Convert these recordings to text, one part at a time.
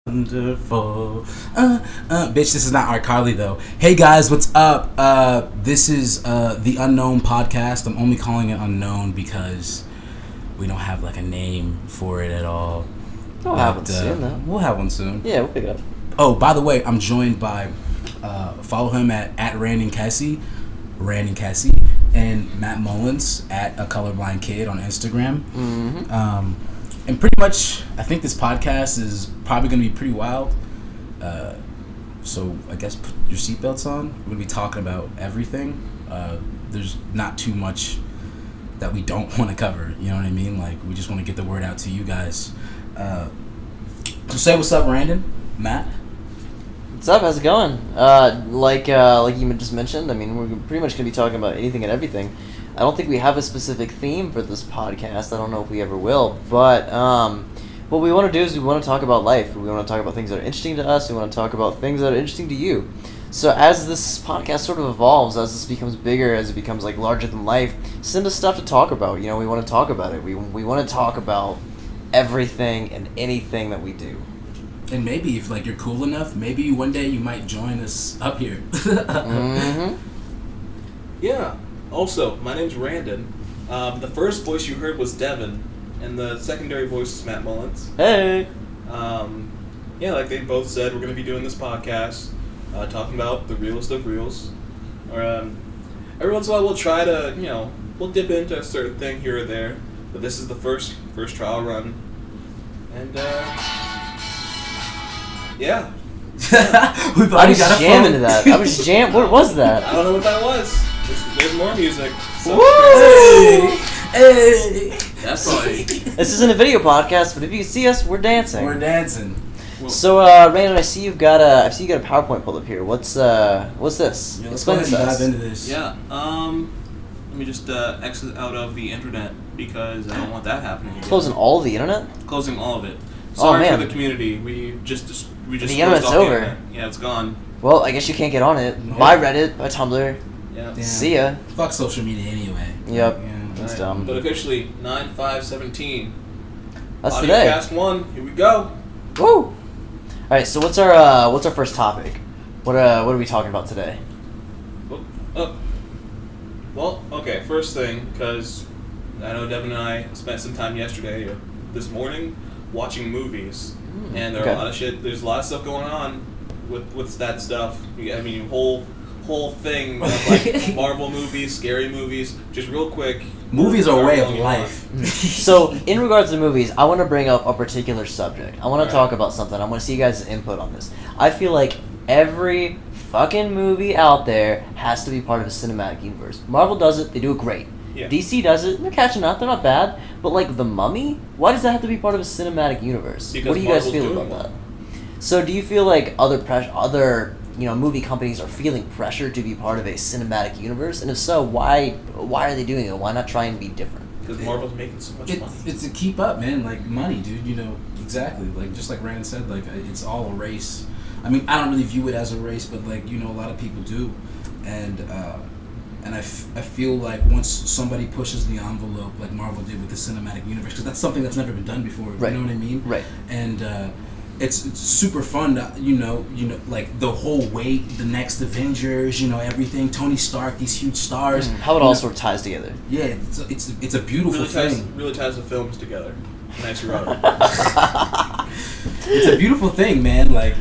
Wonderful. Bitch, this is not iCarly though. Hey guys, what's up? This is the Unknown Podcast. I'm only calling it Unknown because we don't have like a name for it at all. We'll have one soon though. We'll have one soon. Yeah, we'll pick it up. Oh, by the way, I'm joined by follow him at Randon Cassie, and Matt Mullins at A Colorblind Kid on Instagram. Mm-hmm. And pretty much, I think this podcast is probably going to be pretty wild. So I guess put your seatbelts on. We're going to be talking about everything. There's not too much that we don't want to cover. You know what I mean? Like, we just want to get the word out to you guys. So say what's up, Randon. Matt? What's up? How's it going? Like you just mentioned, I mean, we're pretty much going to be talking about anything and everything. I don't think we have a specific theme for this podcast. I don't know if we ever will. But what we want to do is we want to talk about life. We want to talk about things that are interesting to us. We want to talk about things that are interesting to you. So as this podcast sort of evolves, as this becomes bigger, as it becomes like larger than life, send us stuff to talk about. You know, we want to talk about it. We want to talk about everything and anything that we do. And maybe if like you're cool enough, maybe one day you might join us up here. Mm-hmm. Yeah. Also, my name's Randon. The first voice you heard was Devin, and the secondary voice is Matt Mullins. Hey. Yeah, like they both said, we're going to be doing this podcast, talking about the realest of reals. Or every once in a while, we'll try to, we'll dip into a certain thing here or there. But this is the first trial run, and yeah. I was jamming to that. I was jam. What was that? I don't know what that was. There's more music. So Woo! Hey! That's probably. This isn't a video podcast, but if you see us, we're dancing. We're dancing. So, Randon, I see you got a PowerPoint pulled up here. What's this? Yeah, let's Explain go ahead and this. dive into this. Yeah. Let me just exit out of the internet because I don't want that happening again. Closing all the internet? Closing all of it. Oh, Sorry man. for the community. We just The closed internet's off the over. internet. Yeah, it's gone. Well, I guess you can't get on it. No. Buy Reddit, buy Tumblr. Yeah. Damn. See ya. Fuck social media anyway. Yep. Yeah. That's Right. dumb. But officially 9/5/17. That's today. Audiocast 1. Here we go. Woo! All right. So what's our first topic? What are we talking about today? Well, okay. First thing, because I know Devin and I spent some time yesterday or this morning watching movies, and there are okay. a lot of shit. There's a lot of stuff going on with that stuff. I mean, whole thing of like Marvel movies, scary movies. Just real quick. Movies are a way of Going on. life. So, in regards to movies, I want to bring up a particular subject. I want to Alright. talk about something. I want to see you guys' input on this. I feel like every fucking movie out there has to be part of a cinematic universe. Marvel does it, they do it great. Yeah. DC does it, they're catching up, they're not bad. But like The Mummy, why does that have to be part of a cinematic universe? Because what do you guys Marvel's feel doing about one. that? So do you feel like other movie companies are feeling pressure to be part of a cinematic universe? And if so, why are they doing it? Why not try and be different? Because Marvel's making so much money. It's to keep up, man. Like money, dude. Exactly. Like just like Rand said, like it's all a race. I mean, I don't really view it as a race, but like a lot of people do, and I feel like once somebody pushes the envelope, like Marvel did with the cinematic universe, because that's something that's never been done before. Right. You know what I mean? Right. And it's super fun to, like the whole weight, the next Avengers, everything, Tony Stark, these huge stars. How it all sort of ties together. Yeah, it's a beautiful thing. Really ties the films together. Nice run. It's a beautiful thing, man. Like,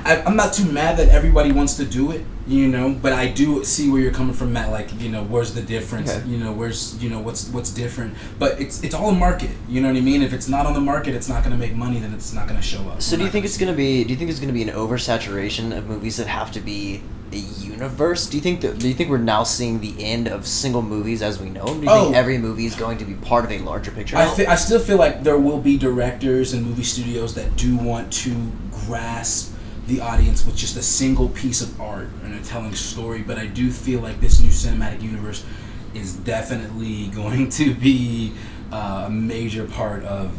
I'm not too mad that everybody wants to do it, but I do see where you're coming from, Matt. Like, where's the difference? Okay. Where's, what's different? But it's all a market. You know what I mean? If it's not on the market, it's not going to make money. Then it's not going to show up. So do you think it's gonna be an oversaturation of movies that have to be a universe? Do you think we're now seeing the end of single movies as we know them? Do you think every movie is going to be part of a larger picture? I still feel like there will be directors and movie studios that do want to grasp the audience with just a single piece of art and a telling story, but I do feel like this new cinematic universe is definitely going to be a major part of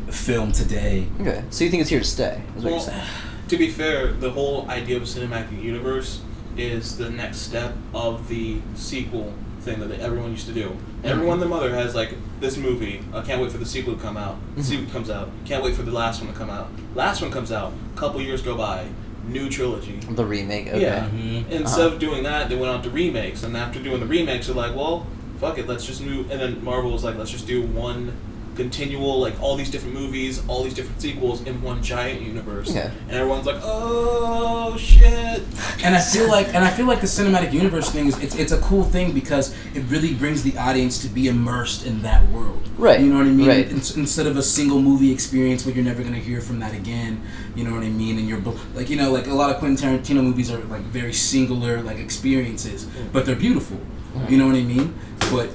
film today. Okay, so you think it's here to stay, is what you're saying? To be fair, the whole idea of a cinematic universe is the next step of the sequel thing that everyone used to do. Everyone and their mother has like this movie. I can't wait for the sequel to come out. The sequel comes out. Can't wait for the last one to come out. Last one comes out. A couple years go by. New trilogy. The remake. Okay. Yeah. Instead of doing that, they went on to remakes, and after doing the remakes, they're like, well, fuck it, let's just move. And then Marvel was like, let's just do one continual, like all these different movies, all these different sequels in one giant universe. Yeah. And everyone's like, oh shit. And I feel like the cinematic universe thing is it's a cool thing because it really brings the audience to be immersed in that world. Right. You know what I mean? Right. Instead of a single movie experience where you're never gonna hear from that again. You know what I mean? And you're like, you know, like a lot of Quentin Tarantino movies are like very singular like experiences, but they're beautiful. You know what I mean? But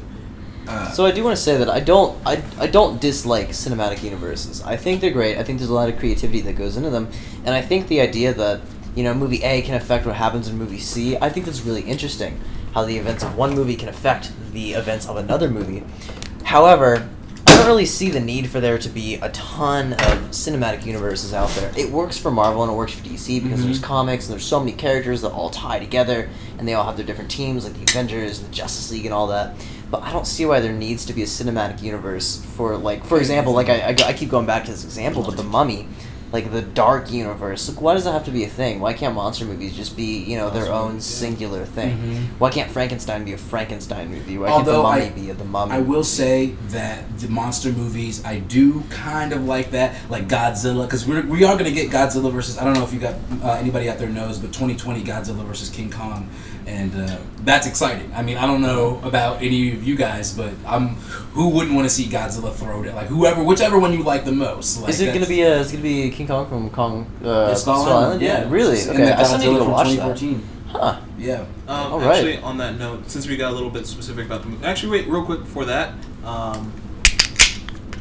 so I do want to say that I don't dislike cinematic universes. I think they're great. I think there's a lot of creativity that goes into them, and I think the idea that, you know, movie A can affect what happens in movie C, I think that's really interesting. How the events of one movie can affect the events of another movie. However, I don't really see the need for there to be a ton of cinematic universes out there. It works for Marvel and it works for DC because there's comics and there's so many characters that all tie together and they all have their different teams, like the Avengers and the Justice League and all that. But I don't see why there needs to be a cinematic universe for, like, for example, like I keep going back to this example, but The Mummy, like the dark universe. Like, why does that have to be a thing? Why can't monster movies just be, you know, their own singular thing? Why can't Frankenstein be a Frankenstein movie? Why can't The Mummy be The Mummy? I will say that the monster movies, I do kind of like that, like Godzilla, because we are going to get Godzilla versus, I don't know if you got anybody out there knows, but 2020 Godzilla versus King Kong, and that's exciting. I mean, I don't know about any of you guys, but who wouldn't want to see Godzilla throw it? Like whichever one you like the most. Like, is it gonna be King Kong from Skull Island? Yeah, really? And Okay, the I still need to Godzilla go from watch 2014. that. Huh. Yeah. All right. Actually, on that note, since we got a little bit specific about the movie, actually, wait, real quick before that.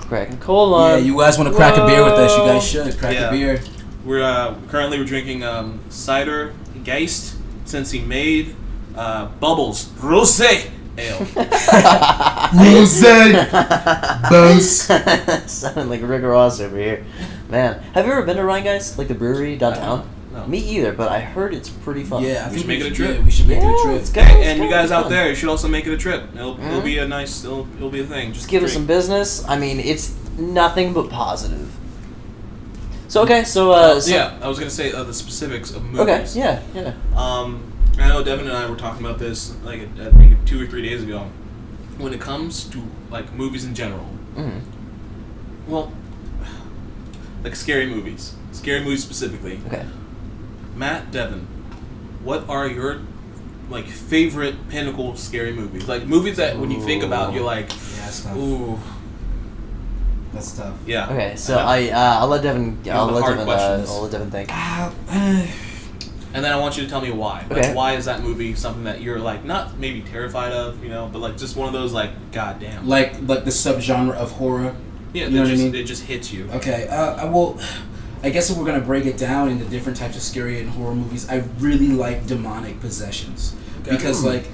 Crack and cola. Yeah, you guys want to crack a beer with us? You guys should crack a beer. We're drinking cider Geist since he made Bubbles Rosé Ale. Rosé Boss. Sounding like Rick Ross over here. Man, have you ever been to Rheingeist, like the brewery downtown? No. Me either, but I heard it's pretty fun. Yeah, I think should make it a trip. We should make it a trip. Let's go. And you guys out there, you should also make it a trip. It'll be a nice. It'll be a thing. Just give us some business. I mean, it's nothing but positive. So okay, so yeah, I was gonna say the specifics of movies. Okay, yeah. I know Devin and I were talking about this like I think 2 or 3 days ago. When it comes to like movies in general, well, like scary movies specifically. Okay. Matt, Devin, what are your like favorite pinnacle scary movies? Like movies that when you think about, you're like, ooh. That's tough. Yeah. Okay, so I'll let Devin. I'll let Devin think. And then I want you to tell me why. Okay. Like, why is that movie something that you're like not maybe terrified of, you know, but like just one of those like goddamn. Like the subgenre of horror. Yeah, you know what I mean? It just hits you. Okay. I guess if we're gonna break it down into different types of scary and horror movies, I really like demonic possessions because like.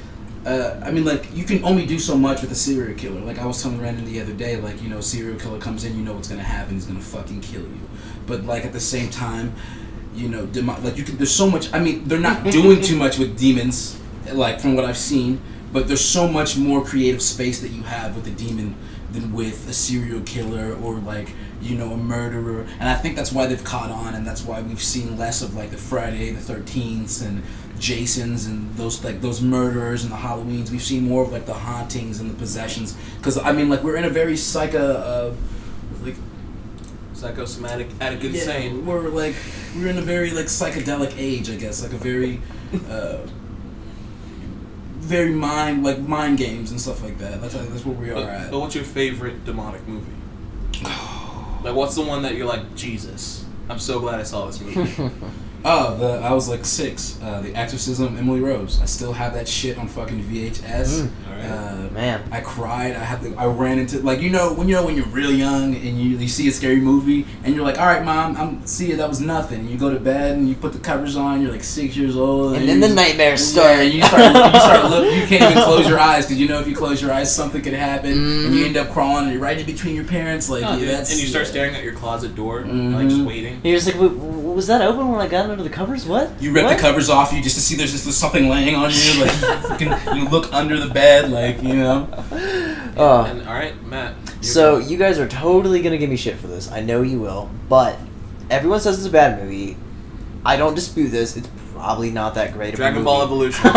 I mean, like, you can only do so much with a serial killer. Like, I was telling Brandon the other day, like, you know, serial killer comes in, you know what's going to happen, he's going to fucking kill you. But, like, at the same time, you know, there's so much, I mean, they're not doing too much with demons, like, from what I've seen, but there's so much more creative space that you have with a demon than with a serial killer or, like, you know, a murderer. And I think that's why they've caught on, and that's why we've seen less of, like, the Friday the 13th and Jasons and those murderers and the Halloweens. We've seen more of like the hauntings and the possessions because I mean like we're in a very psychosomatic, attic insane. We're in a very like psychedelic age, I guess, like a very very mind games and stuff like that. That's where we are at. But what's your favorite demonic movie? Like what's the one that you're like, Jesus, I'm so glad I saw this movie. I was like 6. The Exorcism, Emily Rose. I still have that shit on fucking VHS. Man, I cried. I ran into like when you're real young and you see a scary movie and you're like, all right, mom, that was nothing. And you go to bed and you put the covers on. You're like 6 years old, and then the nightmares start. Yeah, and you start looking. You can't even close your eyes because you know if you close your eyes, something could happen, and you end up crawling and you're right in between your parents. Like, and you start staring at your closet door, like just waiting. You're just like, was that open when I got in down under the covers? What? You rip What? the covers off you just to see there's just something laying on you. Like you look under the bed, like you know. And all right, Matt. So you guys are totally gonna give me shit for this. I know you will, but everyone says it's a bad movie. I don't dispute this. It's probably not that great. Dragon Ball Evolution.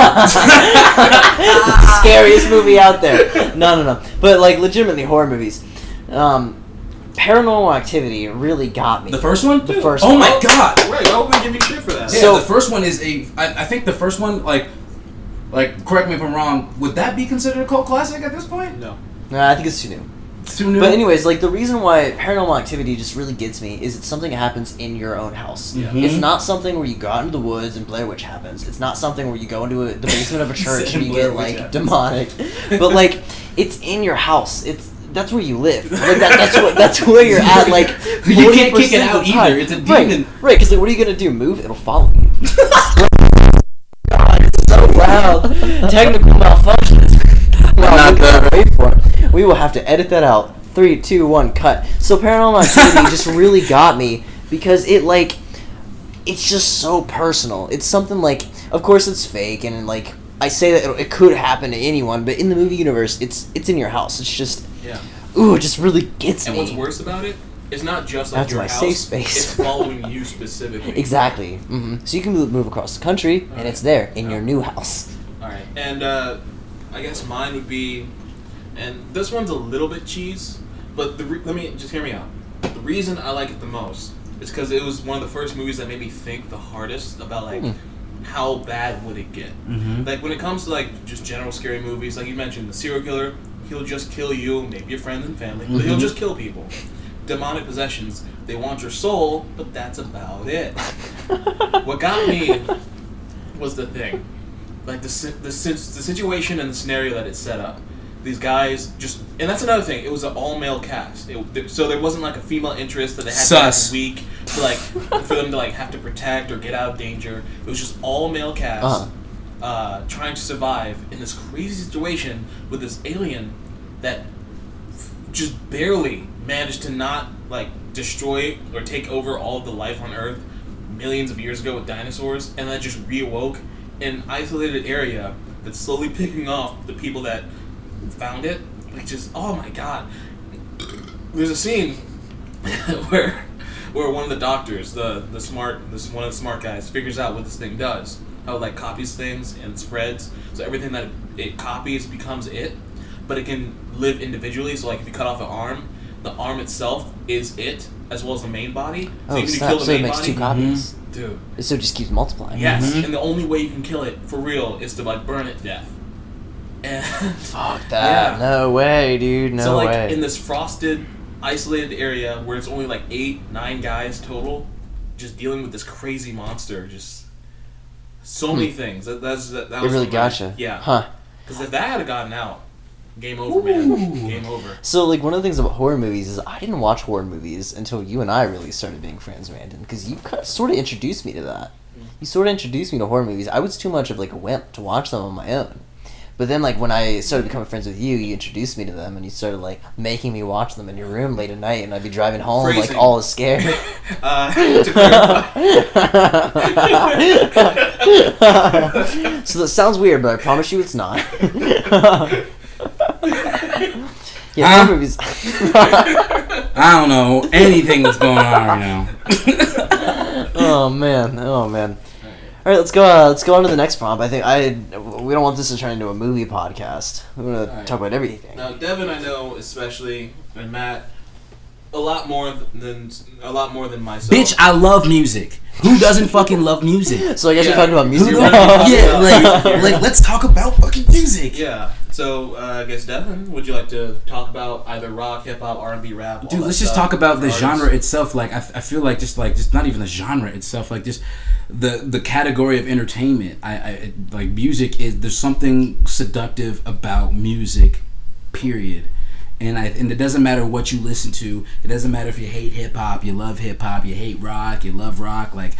Scariest movie out there. No. But like legitimately horror movies. Paranormal Activity really got me. The first one? The first one. one. Oh my god! Wait, why would we give you shit for that? Yeah, So- the first one is I think the first one, like, correct me if I'm wrong, would that be considered a cult classic at this point? No. Nah, I think it's too new. It's too new? But anyways, like the reason why Paranormal Activity just really gets me is it's something that happens in your own house. Yeah. Mhm. It's not something where you go out into the woods and Blair Witch happens. It's not something where you go into the basement of a church and you Blair get Witch like happens. demonic. But like it's in your house. That's where you live. Like that's where you're at. Like You can't kick it 40% of out the time. either. It's a demon. Right? Because like, what are you gonna do? Move? It'll follow you. God, it's so loud. Technical malfunctions. Well, Not that. wait for it. We will have to edit that out. 3, 2, 1, cut. So Paranormal Activity just really got me because it's just so personal. It's something like, of course it's fake, and like I say that it could happen to anyone, but in the movie universe, it's in your house. It's just, Yeah. ooh, it just really gets And me. what's worse about it, it's not just like That's your my house. safe space. It's following you specifically. Exactly. So you can move across the country, and it's there in your new house. All right, and I guess mine would be, and this one's a little bit cheese, but let me just hear me out. The reason I like it the most is because it was one of the first movies that made me think the hardest about like how bad would it get. Mhm. Like when it comes to like just general scary movies, like you mentioned, the serial killer, he'll just kill you, maybe your friends and family, but he'll just kill people. Demonic possessions, they want your soul, but that's about it. What got me was the thing. Like the situation and the scenario that it set up. These guys just, and that's another thing. It was an all-male cast, so there wasn't like a female interest that they had Sus. to be weak to like for them to like have to protect or get out of danger. It was just all-male cast trying to survive in this crazy situation with this alien that just barely managed to not like destroy or take over all of the life on Earth millions of years ago with dinosaurs, and then just reawoke in an isolated area that's slowly picking off the people that found it. Like just, oh my god. There's a scene where one of the doctors, one of the smart guys, figures out what this thing does. How it like copies things and spreads. So everything that it copies becomes it, but it can live individually. So like if you cut off an arm, the arm itself is it as well as the main body. So Oh, even if you snap. kill the So it main makes body, 2 copies. dude. So it just keeps multiplying. Yes, and the only way you can kill it for real is to like burn it to death. And Fuck that. Yeah. No way, dude. No so like way. in this frosted, isolated area where it's only like 8-9 guys total, just dealing with this crazy monster, just so many things. That it was really the gotcha. movie. Yeah. Huh. Because if that had gotten out, game over, man. Game over. So, like, one of the things about horror movies is I didn't watch horror movies until you and I really started being friends, Brandon, because you sort of introduced me to that. You sort of introduced me to horror movies. I was too much of, like, a wimp to watch them on my own. But then, like, when I started becoming friends with you, you introduced me to them, and you started, like, making me watch them in your room late at night, and I'd be driving home, Phrasing. like, all scared. To clarify, So that sounds weird, but I promise you it's not. Yeah, Huh? horror movies. I don't know anything that's going on right now. Oh man. All right, let's go on to the next prompt. I think we don't want this to turn into a movie podcast. We want to Alright. talk about everything. now, Devin, I know especially, and Matt, a lot more than myself. Bitch, I love music. Who doesn't fucking love music? So I guess Yeah. we're talking about music. Who right doesn't? now. Yeah, like let's talk about fucking music. Yeah. So I guess Devin, would you like to talk about either rock, hip hop, R&B, rap? all Dude, that let's just stuff, talk about the artists? genre itself. Like, I feel like just not even the genre itself. Like, just the category of entertainment. I like music is. There's something seductive about music, period. And it doesn't matter what you listen to. It doesn't matter if you hate hip hop, you love hip hop, you hate rock, you love rock. Like,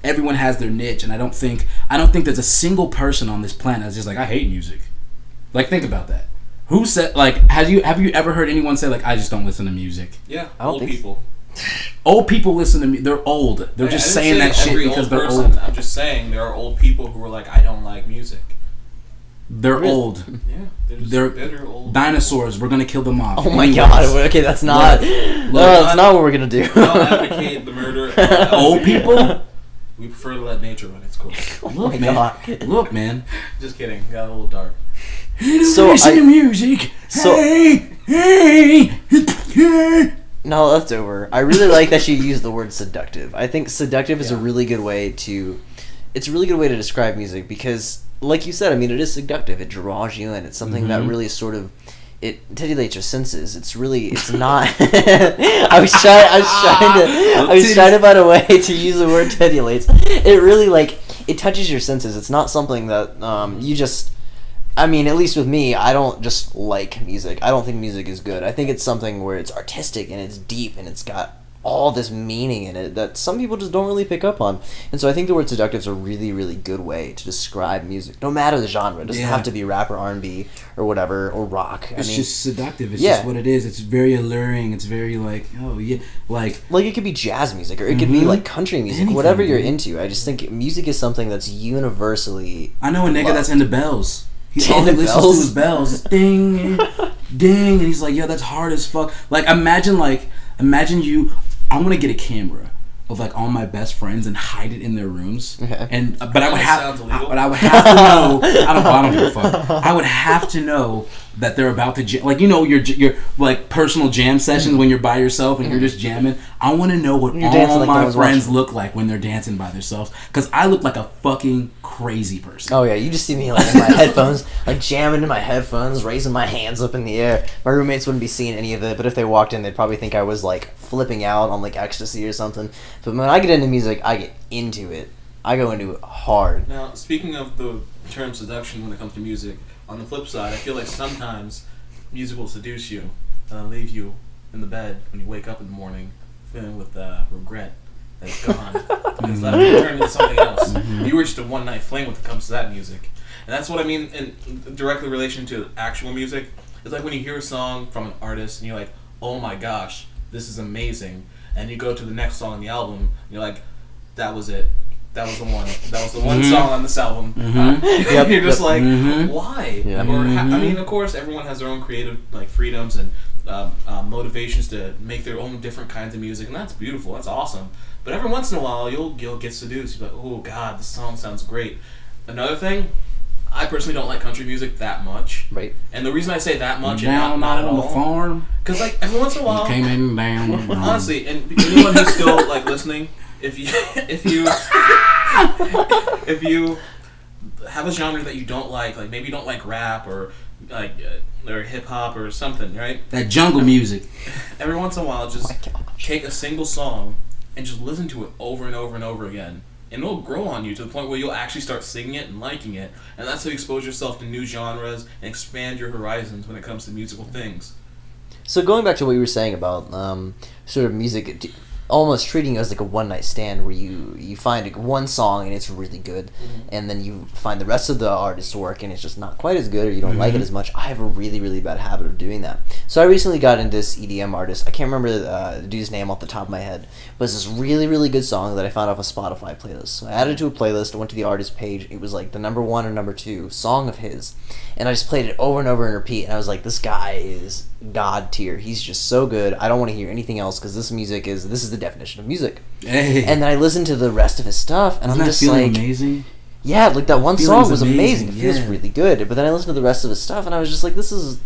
everyone has their niche, and I don't think there's a single person on this planet that's just like, I hate music. Like, think about that. Who said, like, have you ever heard anyone say, like, I just don't listen to music? Yeah, I don't old think people. Old people listen to me. They're old. They're just saying that shit because they're old. I'm just saying there are old people who are like, I don't like music. They're old. Yeah, they're bitter old dinosaurs. We're gonna kill them off. Oh my god! Okay, that's not. That's not what we're gonna do. We don't advocate the murder of old people. We prefer to let nature run its course. Look, my man. God. Look, man. Just kidding. Got a little dark. So listen to music. So- hey. No, that's over. I really like that you use the word seductive. I think seductive is a really good way to. It's a really good way to describe music because, like you said, I mean, it is seductive. It draws you in. It's something that really sort of. It titillates your senses. It's not. I was trying to find a way to use the word titillates. It really it touches your senses. It's not something that you just. I mean, at least with me, I don't just like music. I don't think music is good. I think it's something where it's artistic and it's deep and it's got all this meaning in it that some people just don't really pick up on. And so I think the word seductive is a really, really good way to describe music, no matter the genre. It doesn't have to be rap or R&B or whatever, or rock. It's just seductive. It's just what it is. It's very alluring. It's very like it could be jazz music or it could be like country music, anything, whatever you're into. I just think music is something that's universally I know a nigga that's into bells. He only listens to his bells. Ding, ding. And he's like, yo, that's hard as fuck. Imagine you, I want to get a camera of all my best friends and hide it in their rooms. Okay. But I would have to know, I don't give a fuck. I would have to know that they're about to jam, your personal jam sessions when you're by yourself and you're just jamming. I want to know what all my friends look like when they're dancing by themselves, because I look like a fucking crazy person. Oh yeah, you just see me in my headphones, jamming in my headphones, raising my hands up in the air. My roommates wouldn't be seeing any of it, but if they walked in, they'd probably think I was flipping out on ecstasy or something. But when I get into music, I get into it. I go into it hard. Now, speaking of the term seduction when it comes to music, on the flip side, I feel like sometimes music will seduce you and then leave you in the bed when you wake up in the morning feeling with regret that it's gone. Because that turned into something else. You were just a one-night fling when it comes to that music. And that's what I mean in directly relation to actual music. It's like when you hear a song from an artist and you're like, oh my gosh, this is amazing. And you go to the next song on the album and you're like, that was it. That was the one. That was the one song on this album. You're just like, why? Yep. Or I mean, of course, everyone has their own creative freedoms and motivations to make their own different kinds of music, and that's beautiful. That's awesome. But every once in a while, you'll get seduced. You're like, oh god, this song sounds great. Another thing, I personally don't like country music that much. Right. And the reason I say that much, down not at on all, the farm, because every once in a while, came in down. honestly, and anyone who's still listening. If you have a genre that you don't like maybe you don't like rap or or hip hop or something, right? That jungle music. Every once in a while, just take a single song and just listen to it over and over and over again, and it'll grow on you to the point where you'll actually start singing it and liking it, and that's how you expose yourself to new genres and expand your horizons when it comes to musical things. So going back to what you were saying about sort of music, almost treating it as a one-night stand where you find one song and it's really good, and then you find the rest of the artist's work and it's just not quite as good, or you don't like it as much. I have a really, really bad habit of doing that. So I recently got into this EDM artist. I can't remember the dude's name off the top of my head, but it's this really, really good song that I found off a Spotify playlist. So I added it to a playlist, I went to the artist page, it was the number 1 or number 2 song of his, and I just played it over and over and repeat, and I was like, this guy is god tier. He's just so good. I don't want to hear anything else, because this is the definition of music. Hey. And then I listened to the rest of his stuff, and I'm just amazing? Yeah, that one song was amazing. It Yeah. feels really good. But then I listened to the rest of his stuff, and I was just like, this is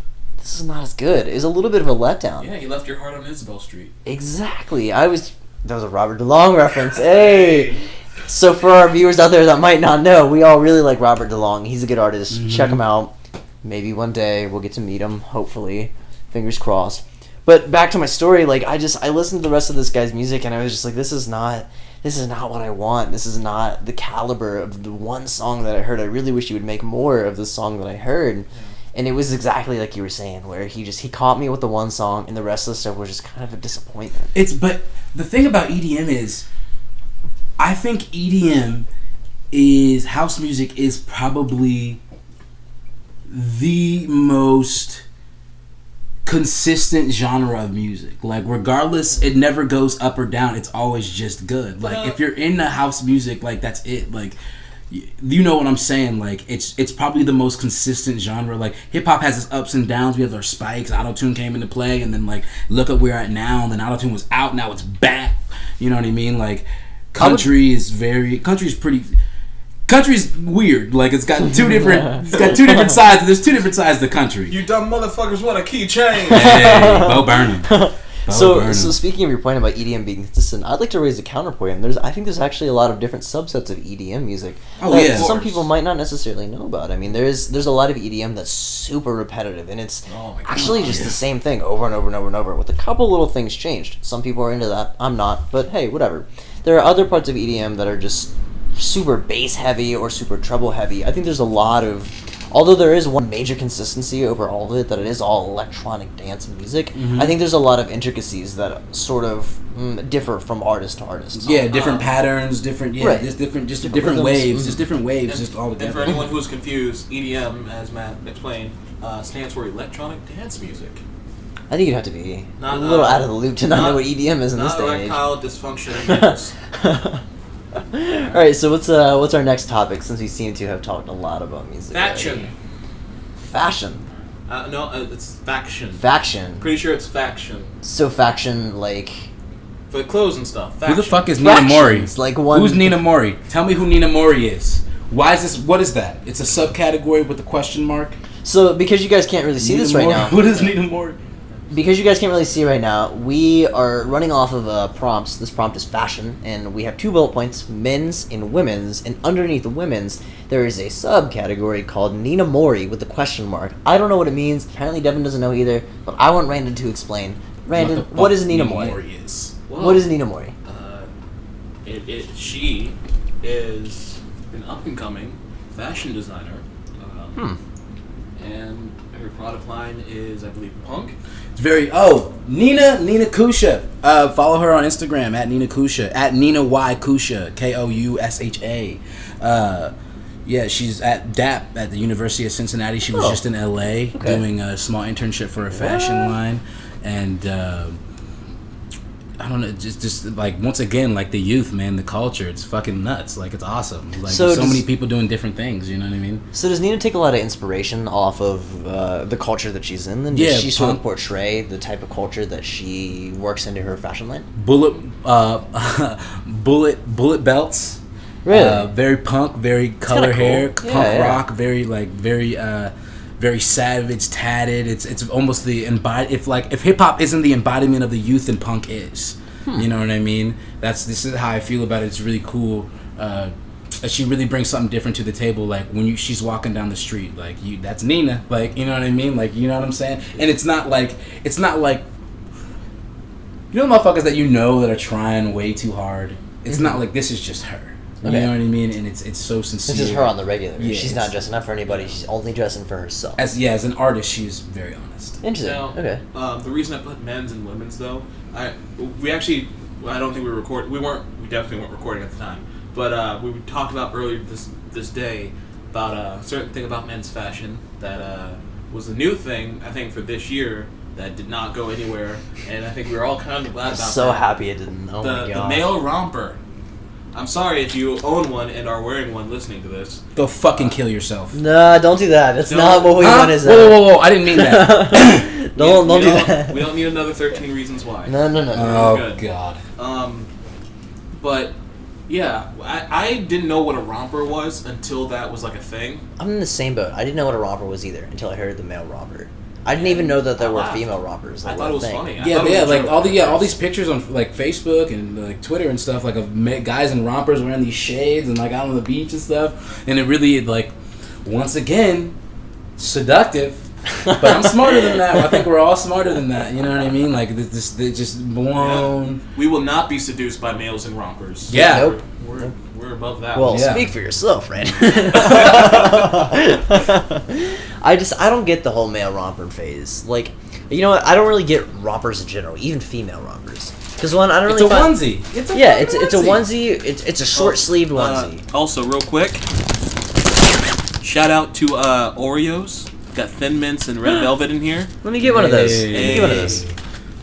not as good. It was a little bit of a letdown. Yeah, you left your heart on Isabel Street. Exactly. That was a Robert DeLong reference. Hey! So for our viewers out there that might not know, we all really like Robert DeLong. He's a good artist. Check him out. Maybe one day we'll get to meet him, hopefully. Fingers crossed. But back to my story, I listened to the rest of this guy's music, and I was just like, this is not what I want. This is not the caliber of the one song that I heard. I really wish he would make more of the song that I heard. Yeah. And it was exactly like you were saying, where he caught me with the one song, and the rest of the stuff was just kind of a disappointment. But the thing about EDM is, I think EDM house music is probably the most consistent genre of music. Like, regardless, it never goes up or down. It's always just good. Like, if you're into house music, like, that's it. Like, you know what I'm saying? Like, it's probably the most consistent genre. Like, hip hop has its ups and downs. We have our spikes. Auto-tune came into play, and then, like, look at where we're at now. And then auto-tune was out. Now it's back. You know what I mean? Like, country's weird. Like, it's got two different sides. There's two different sides to the country. You dumb motherfuckers want a keychain. Hey, Bo Burnham. So speaking of your point about EDM being consistent, I'd like to raise a counterpoint. I think there's actually a lot of different subsets of EDM music that some people might not necessarily know about. I mean, there's a lot of EDM that's super repetitive, and it's actually just the same thing over and over and over and over, with a couple little things changed. Some people are into that. I'm not, but hey, whatever. There are other parts of EDM that are just super bass heavy or super treble heavy. I think there's a lot of, although there is one major consistency over all of it, that it is all electronic dance music, I think there's a lot of intricacies that sort of differ from artist to artist. Yeah, different patterns, different different waves, just different waves, just all together. And for anyone who's confused, EDM, as Matt explained, stands for electronic dance music. I think you'd have to be a little out of the loop to not know what EDM is in this day and age. Not erectile dysfunction. Alright, so what's our next topic, since we seem to have talked a lot about music? Fashion. No, it's faction. Faction. Pretty sure it's faction. So faction, like... For clothes and stuff. Faction. Who the fuck is Nina Mori? Like one... Who's Nina Mori? Tell me who Nina Mori is. Why is this... What is that? It's a subcategory with a question mark? So, because you guys can't really see this right now... What is Nina Mori? Because you guys can't really see right now, we are running off of prompts. This prompt is fashion, and we have 2 bullet points, men's and women's, and underneath the women's, there is a subcategory called Nina Mori with the question mark. I don't know what it means. Apparently Devin doesn't know either, but I want Randon to explain. Randon, what is Nina Mori? Well, what is Nina Mori? She is an up-and-coming fashion designer. And her product line is, I believe, punk. Nina Kusha. Follow her on Instagram at Nina Kusha, at Nina Y Kusha, Kousha. Yeah, she's at DAP at the University of Cincinnati. She was just in LA doing a small internship for a fashion line, and I don't know, just like, once again, like, the youth, man, the culture, it's fucking nuts. Like, it's awesome. Like, so many people doing different things, you know what I mean? So does Nina take a lot of inspiration off of the culture that she's in? Then does she sort of portray the type of culture that she works into her fashion line? Bullet belts. Really? Very punk, very color hair, punk rock, very very savage, tatted. It's almost the if hip hop isn't the embodiment of the youth, then punk is. You know what I mean? This is how I feel about it. It's really cool. She really brings something different to the table. Like, when she's walking down the street, like, that's Nina. Like, you know what I mean? Like, you know what I'm saying? And it's not like you know, motherfuckers that that are trying way too hard. It's not like this is just her. You know what I mean? And it's so sincere. This is her on the regular. Yeah, she's not dressing up for anybody. She's only dressing for herself. As an artist, she's very honest. Interesting. Now, the reason I put men's and women's, though, I don't think we recorded. We definitely weren't recording at the time. But we talked about earlier this day about a certain thing about men's fashion that was a new thing, I think, for this year, that did not go anywhere. And I think we were all kind of glad about that. So happy it didn't. Oh my god. The male romper. I'm sorry if you own one and are wearing one listening to this. Go fucking kill yourself. No, don't do that. That's not what we want. Is Whoa! I didn't mean that. don't do that. We don't need another 13 reasons why. No. Oh god. But yeah, I didn't know what a romper was until that was like a thing. I'm in the same boat. I didn't know what a romper was either until I heard the male romper. I didn't even know that there were female rompers. I thought it was funny. Like all these pictures on like Facebook and like Twitter and stuff, like, of guys in rompers wearing these shades and like out on the beach and stuff, and it really, like, once again, seductive. But I'm smarter than that. I think we're all smarter than that. You know what I mean? Like, this just blown. Yeah. We will not be seduced by males in rompers. Yeah. Nope. We're above that. Well, speak for yourself, right? I don't get the whole male romper phase. Like, you know what? I don't really get rompers in general, even female rompers. Because one, I don't really. Onesie. It's a onesie. It's a short sleeved onesie. Also, real quick, shout out to Oreos Got Thin Mints and Red Velvet in here. Let me get one of those. Hey. Let me get one of those.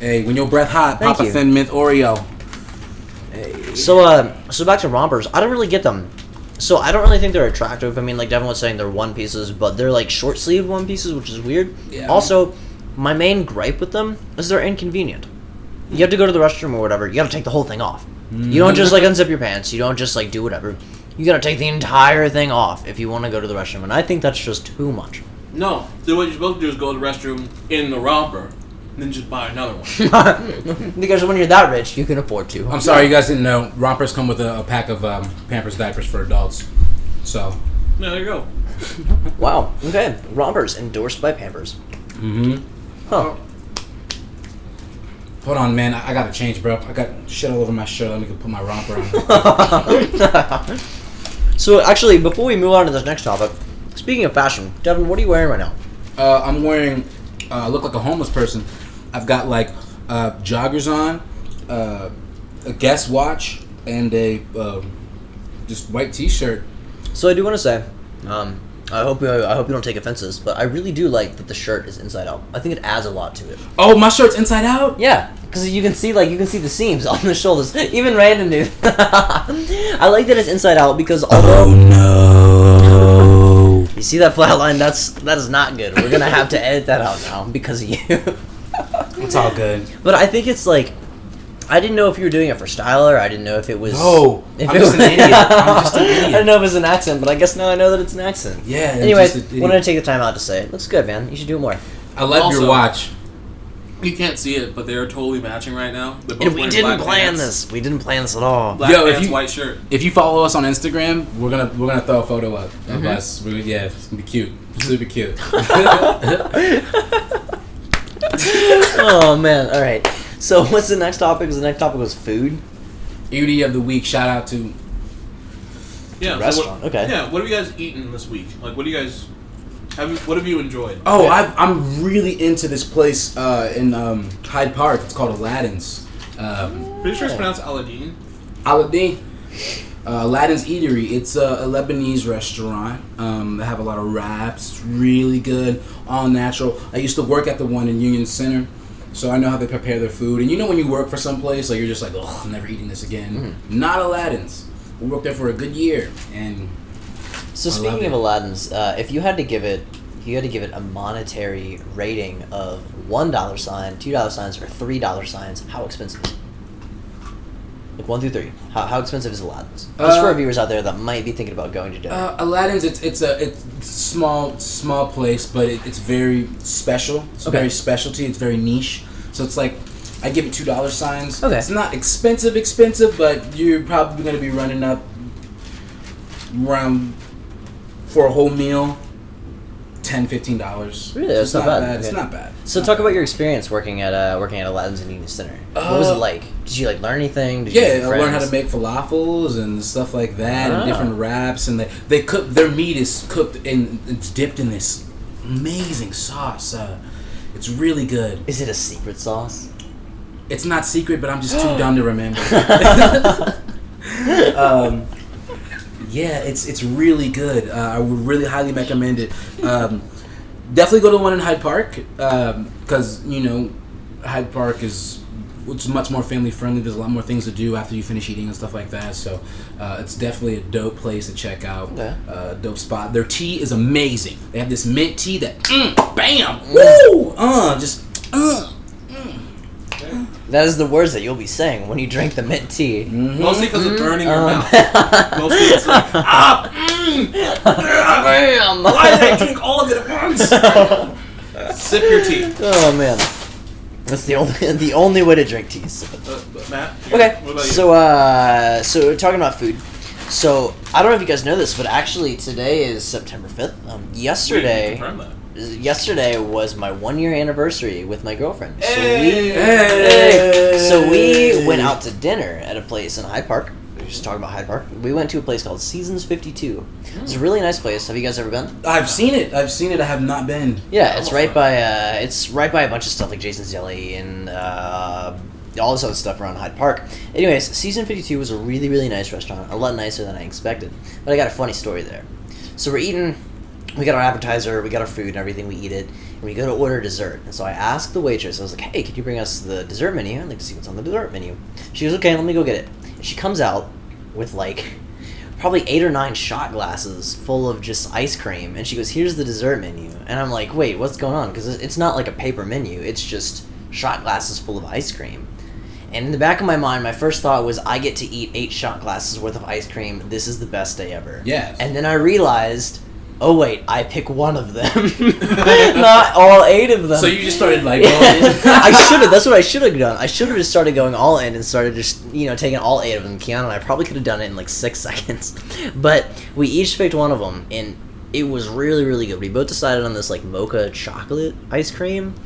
Hey, when your breath hot, Thank pop you. a Thin Mint Oreo. So back to rompers. I don't really get them. So I don't really think they're attractive. I mean, like Devin was saying, they're one pieces, but they're like short sleeved one pieces, which is weird. Yeah. Also, my main gripe with them is they're inconvenient. You have to go to the restroom or whatever. You got to take the whole thing off. You don't just like unzip your pants. You don't just like do whatever. You got to take the entire thing off if you want to go to the restroom, and I think that's just too much. No. So what you're supposed to do is go to the restroom in the romper, and then just buy another one. Because when you're that rich, you can afford to. I'm sorry, you guys didn't know. Rompers come with a pack of Pampers diapers for adults. So. Yeah, there you go. Wow. Okay. Rompers endorsed by Pampers. Mm-hmm. Huh. Hold on, man. I gotta change, bro. I got shit all over my shirt. Let me put my romper on. So actually, before we move on to this next topic, speaking of fashion, Devin, what are you wearing right now? I'm wearing. I look like a homeless person. I've got like joggers on, a Guess watch, and a just white T-shirt. So I do want to say, I hope you don't take offenses, but I really do like that the shirt is inside out. I think it adds a lot to it. Oh, my shirt's inside out. Yeah, because you can see the seams on the shoulders. Even Randon knew. I like that it's inside out because although no! you see that flat line, that is not good. We're gonna have to edit that out now because of you. It's all good. But I think it's like, I didn't know if you were doing it for style or I didn't know if it was. No, if I'm it just was, an idiot. I'm just an idiot. I didn't know if it was an accent, but I guess now I know that it's an accent. Yeah. I'm Anyways, just an idiot. wanted to take the time out to say it looks good, man. You should do it more. I love Also- your watch. You can't see it, but they are totally matching right now. They're both And we wearing didn't black plan pants. this. We didn't plan this at all. Black Yo, if pants, you- white shirt. If you follow us on Instagram, we're gonna throw a photo up of us. Yeah, it's gonna be cute, super cute. Oh man! All right. So what's the next topic? The next topic was food. Beauty of the week. Shout out to. Yeah. so Restaurant, what, okay. Yeah. What have you guys eaten this week? Like, what do you guys what have you enjoyed? Oh, Yeah. I'm really into this place in Hyde Park. It's called Aladdin's. Pretty sure it's pronounced Aladdin. Aladdin. Aladdin's Eatery. It's a Lebanese restaurant. They have a lot of wraps. It's really good, all natural. I used to work at the one in Union Center, so I know how they prepare their food. And you know when you work for some place, like you're just like, oh, I'm never eating this again. Not Aladdin's. We worked there for a good year, and So I love speaking it. of Aladdin's, if you had to give it a monetary rating of $1 sign, $2 signs, or $3 signs, how expensive? Like 1 through 3. How expensive is Aladdin's? Just for our viewers out there that might be thinking about going to dinner. Aladdin's, it's a small place, but it's very special. It's Okay. very specialty. It's very niche. So it's like I give it $2 signs. Okay. It's not expensive, but you're probably gonna be running up around for a whole meal, $10-15. Really? That's It's not bad. It's Okay. not bad. So talk about your experience working at Aladdin's in Union Center. What was it like? Did you like learn anything? Did you Yeah, make I learned how to friends? make falafels and stuff like that, Ah. and different wraps, and they cook their meat is cooked and it's dipped in this amazing sauce. It's really good. Is it a secret sauce? It's not secret, but I'm just too dumb to remember. Yeah, it's really good. I would really highly recommend it. Definitely go to the one in Hyde Park because Hyde Park it's much more family friendly. There's a lot more things to do after you finish eating and stuff like that. So it's definitely a dope place to check out. Okay. Dope spot. Their tea is amazing. They have this mint tea that bam, woo, That is the words that you'll be saying when you drink the mint tea. Mostly because of burning your mouth. Bam! Mostly it's like, why did I drink all of it at once? Sip your tea. Oh man, that's the only way to drink tea. Matt? Okay, What about you? so talking about food. So I don't know if you guys know this, but actually today is September 5th. Yesterday was my 1-year anniversary with my girlfriend. So we went out to dinner at a place in Hyde Park. We were just talking about Hyde Park. We went to a place called Seasons 52. It's a really nice place. Have you guys ever been? I've seen it. I have not been. Yeah, it's right by a bunch of stuff like Jason's Deli and all this other stuff around Hyde Park. Anyways, Season 52 was a really, really nice restaurant. A lot nicer than I expected. But I got a funny story there. So we're eating we got our appetizer, we got our food and everything, we eat it, and we go to order dessert. And so I asked the waitress, I was like, hey, could you bring us the dessert menu? I'd like to see what's on the dessert menu. She goes, okay, let me go get it. And she comes out with like probably 8 or 9 shot glasses full of just ice cream, and she goes, here's the dessert menu. And I'm like, wait, what's going on? Because it's not like a paper menu, it's just shot glasses full of ice cream. And in the back of my mind, my first thought was, I get to eat 8 shot glasses worth of ice cream. This is the best day ever. Yes. And then I realized, oh wait, I pick one of them, not all 8 of them. So you just started like, I should have. That's what I should have done. I should have just started going all in and started just taking all 8 of them. Keanu and I probably could have done it in like 6 seconds, but we each picked one of them, and it was really, really good. We both decided on this like mocha chocolate ice cream.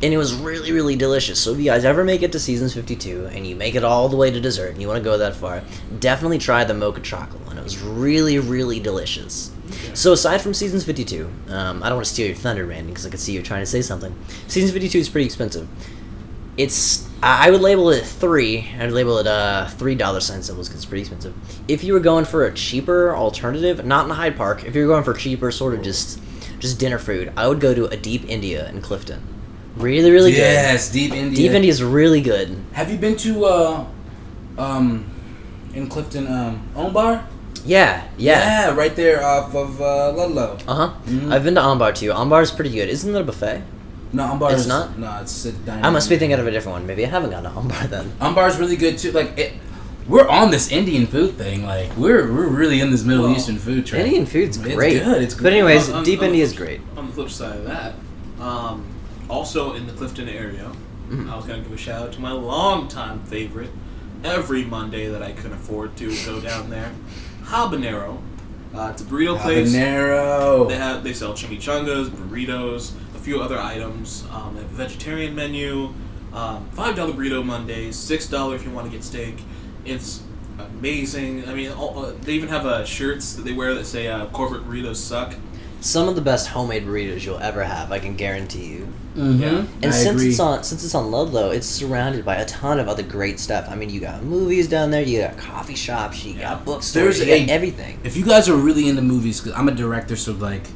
And it was really, really delicious. So if you guys ever make it to Seasons 52 and you make it all the way to dessert and you want to go that far, definitely try the mocha chocolate one. It was really, really delicious. Okay. So aside from Seasons 52, I don't want to steal your thunder, Randy, because I could see you trying to say something. Seasons 52 is pretty expensive. I would label it 3. I'd label it $3 sign symbols because it's pretty expensive. If you were going for a cheaper alternative, not in Hyde Park, if you were going for cheaper sort of just dinner food, I would go to a Deep India in Clifton. Really, really good. Yes, Deep India. Deep India is really good. Have you been to in Clifton Ombar? Yeah, right there off of Ludlow. Mm-hmm. I've been to Ombar too. Ombar is pretty good. Isn't it a buffet? No, Ombar is not. No, it's a dining. I must be thinking of a different one. Maybe I haven't gone to Ombar then. Ombar's really good too. Like we're on this Indian food thing. Like we're really in this Middle Eastern food trend. Indian food's great. It's good. It's good. But anyways, Deep India is great. On the flip side of that, also in the Clifton area, I was going to give a shout out to my longtime favorite, every Monday that I could afford to go down there, Habanero. It's a burrito place. Habanero. They sell chimichangas, burritos, a few other items. They have a vegetarian menu, $5 burrito Mondays, $6 if you want to get steak. It's amazing. I mean, they even have shirts that they wear that say corporate burritos suck. Some of the best homemade burritos you'll ever have, I can guarantee you. Mm-hmm. Yeah. And since it's on Ludlow, it's surrounded by a ton of other great stuff. I mean, you got movies down there, you got coffee shops, you got bookstores, you got everything. If you guys are really into movies, because I'm a director, so like,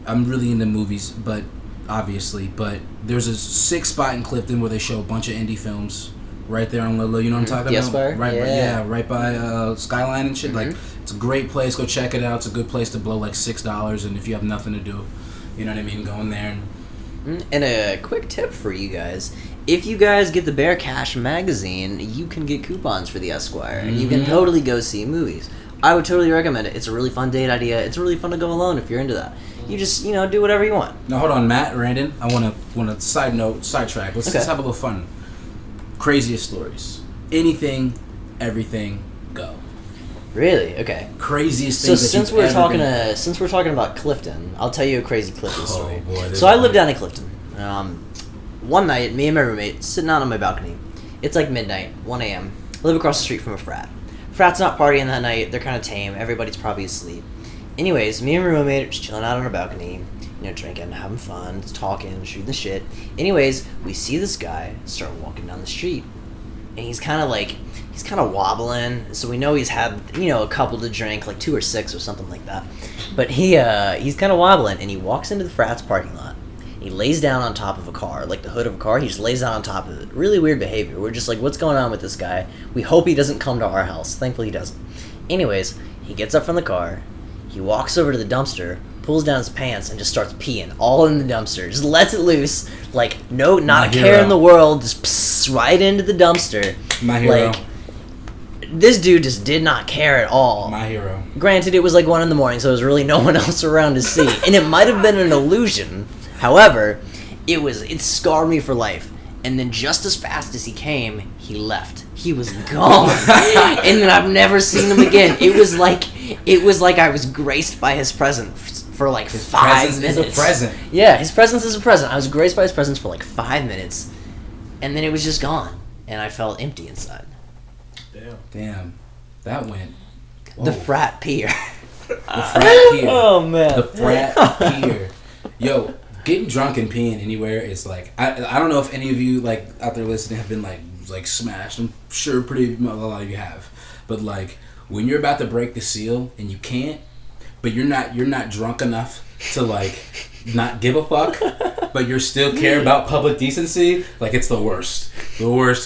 I'm really into movies, but there's a 6 spot in Clifton where they show a bunch of indie films. Right there on Ludlow, you know what I'm talking about? Esquire? Right by Skyline and shit. Mm-hmm. Like, it's a great place. Go check it out. It's a good place to blow like $6, and if you have nothing to do, you know what I mean, go in there. And a quick tip for you guys: if you guys get the Bear Cash magazine, you can get coupons for the Esquire, and you can totally go see movies. I would totally recommend it. It's a really fun date idea. It's really fun to go alone if you're into that. You just do whatever you want. Now hold on, Matt, Randon. I want to sidetrack. Let's just have a little fun. Craziest stories. Anything, everything, go. Really? Okay. Craziest things. So since we're talking about Clifton, I'll tell you a crazy Clifton story. Boy, so I live down in Clifton. One night, me and my roommate sitting out on my balcony. It's like midnight, 1 a.m. I live across the street from a frat. Frat's not partying that night. They're kind of tame. Everybody's probably asleep. Anyways, me and my roommate are just chilling out on our balcony. Drinking, having fun, talking, shooting the shit. Anyways, we see this guy start walking down the street. And he's kind of wobbling. So we know he's had, a couple to drink, like 2 or 6 or something like that. But he's kind of wobbling, and he walks into the frat's parking lot. He lays down on top of a car, like the hood of a car. He just lays down on top of it. Really weird behavior. We're just like, what's going on with this guy? We hope he doesn't come to our house. Thankfully, he doesn't. Anyways, he gets up from the car. He walks over to the dumpster, pulls down his pants, and just starts peeing all in the dumpster. Just lets it loose, like not a care in the world. Just psst, right into the dumpster. My hero. Like, this dude just did not care at all. My hero. Granted, it was like 1 a.m, so there was really no one else around to see, and it might have been an illusion. However, it scarred me for life. And then just as fast as he came, he left. He was gone. And then I've never seen him again. It was like I was graced by his presence for like 5 minutes. His presence is a present. Yeah, his presence is a present. I was graced by his presence for like 5 minutes. And then it was just gone. And I felt empty inside. Damn. That went. Whoa. The frat peer. The frat peer. Oh, man. The frat peer. Yo, getting drunk and peeing anywhere is like, I don't know if any of you like out there listening have been like smashed. I'm sure a lot of you have. But like when you're about to break the seal and you can't, but you're not drunk enough to like not give a fuck, but you still care about public decency. Like it's the worst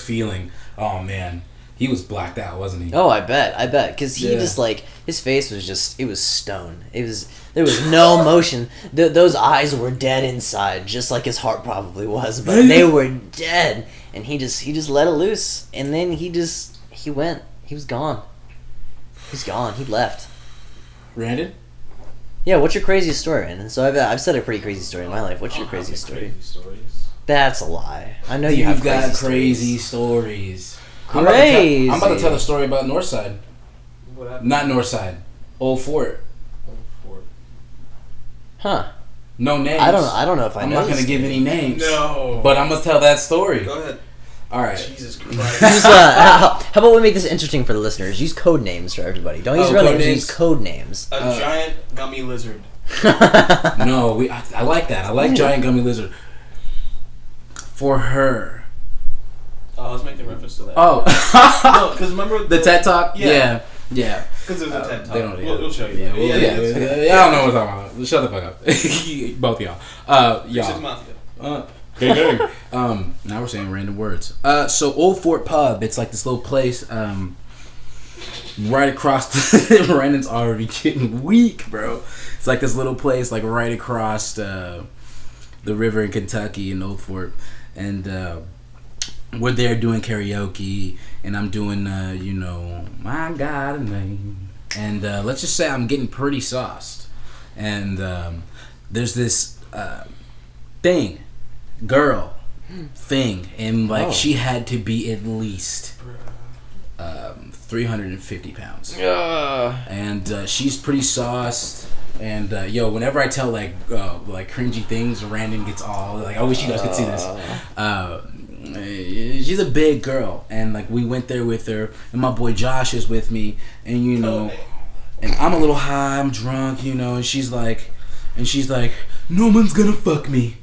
feeling. Oh man, he was blacked out, wasn't he? Oh, I bet, because he just like his face was just, it was stone. There was no emotion. Those eyes were dead inside, just like his heart probably was, but they were dead. And he just let it loose, and then he went. He was gone. He's gone. He left. Brandon? Yeah, what's your craziest story? And so I've said a pretty crazy story in my life. What's your craziest story? Crazy stories. That's a lie. I know you have got crazy stories. Crazy. I'm about to tell the story about Northside. What happened? Not Northside. Old Fort. Huh. No names. I don't know if I'm know. not going to give any names. No. But I'm going to tell that story. Go ahead. All right. Jesus Christ. Use, how about we make this interesting for the listeners? Use code names for everybody. Don't use real names. Use code names. A giant gummy lizard. No, I like that. I like giant gummy lizard. For her. Oh, I was making reference to that. Oh. No, because remember the TED Talk? Yeah. Yeah. Because there's a TED Talk. They don't We'll show you. Yeah, Yeah, I don't know what I'm talking about. Shut the fuck up. Both of y'all. Y'all. Now we're saying random words. So Old Fort Pub, it's like this little place, right across Brandon's already getting weak, bro. It's like this little place, like right across the river in Kentucky in Old Fort. And we're there doing karaoke, and I'm doing, My God, a Name. And let's just say I'm getting pretty sauced. And there's this girl thing, and like she had to be at least 350 pounds. And she's pretty sauced. And whenever I tell like cringy things, Brandon gets all like, I wish you guys could see this. She's a big girl, and like we went there with her, and my boy Josh is with me, and and I'm a little high, I'm drunk, and she's like, no one's gonna fuck me.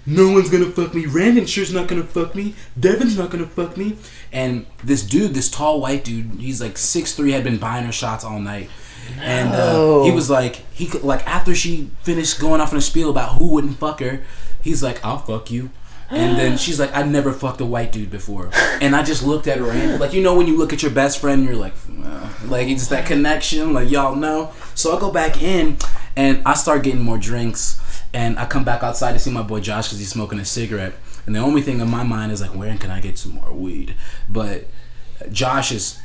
No one's gonna fuck me. Brandon sure's not gonna fuck me. Devin's not gonna fuck me. And this dude, this tall white dude, he's like 6'3", had been buying her shots all night. And he was like, after she finished going off in a spiel about who wouldn't fuck her, he's like, I'll fuck you. And then she's like, I never fucked a white dude before. And I just looked at her, and like, when you look at your best friend, you're like, it's that connection, like, y'all know. So I go back in, and I start getting more drinks. And I come back outside to see my boy Josh because he's smoking a cigarette. And the only thing in my mind is like, where can I get some more weed? But Josh is...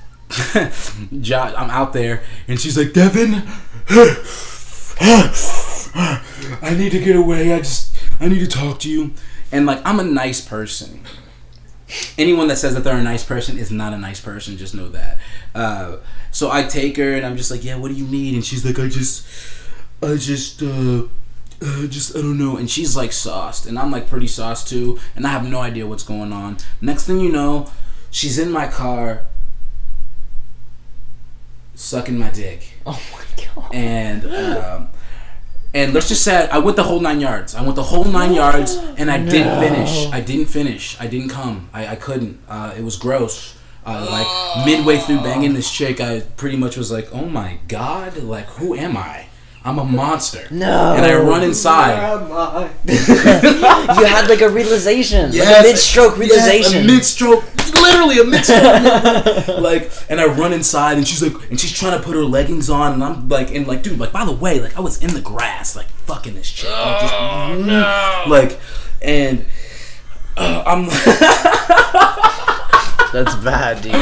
Josh, I'm out there, and she's like, Devin, I need to get away. I need to talk to you. And like, I'm a nice person. Anyone that says that they're a nice person is not a nice person. Just know that. So I take her, and I'm just like, yeah, what do you need? And she's like, I don't know. And she's like sauced, and I'm like pretty sauced too, and I have no idea what's going on. Next thing you know, she's in my car sucking my dick. Oh my God. And let's just say I went the whole 9 yards. I went the whole 9 yards, and I didn't finish. I didn't come. I couldn't. It was gross. Like midway through banging this chick, I pretty much was like, oh my God, like, who am I? I'm a monster. No. And I run inside. You had like a realization. Yes. Like a mid-stroke realization. Yes, a mid-stroke. Literally a mid-stroke. Like, and I run inside, and she's trying to put her leggings on, and I'm like, dude, like, by the way, like, I was in the grass, like, fucking this chick. Like, just, no. Like, and I'm... That's bad, dude.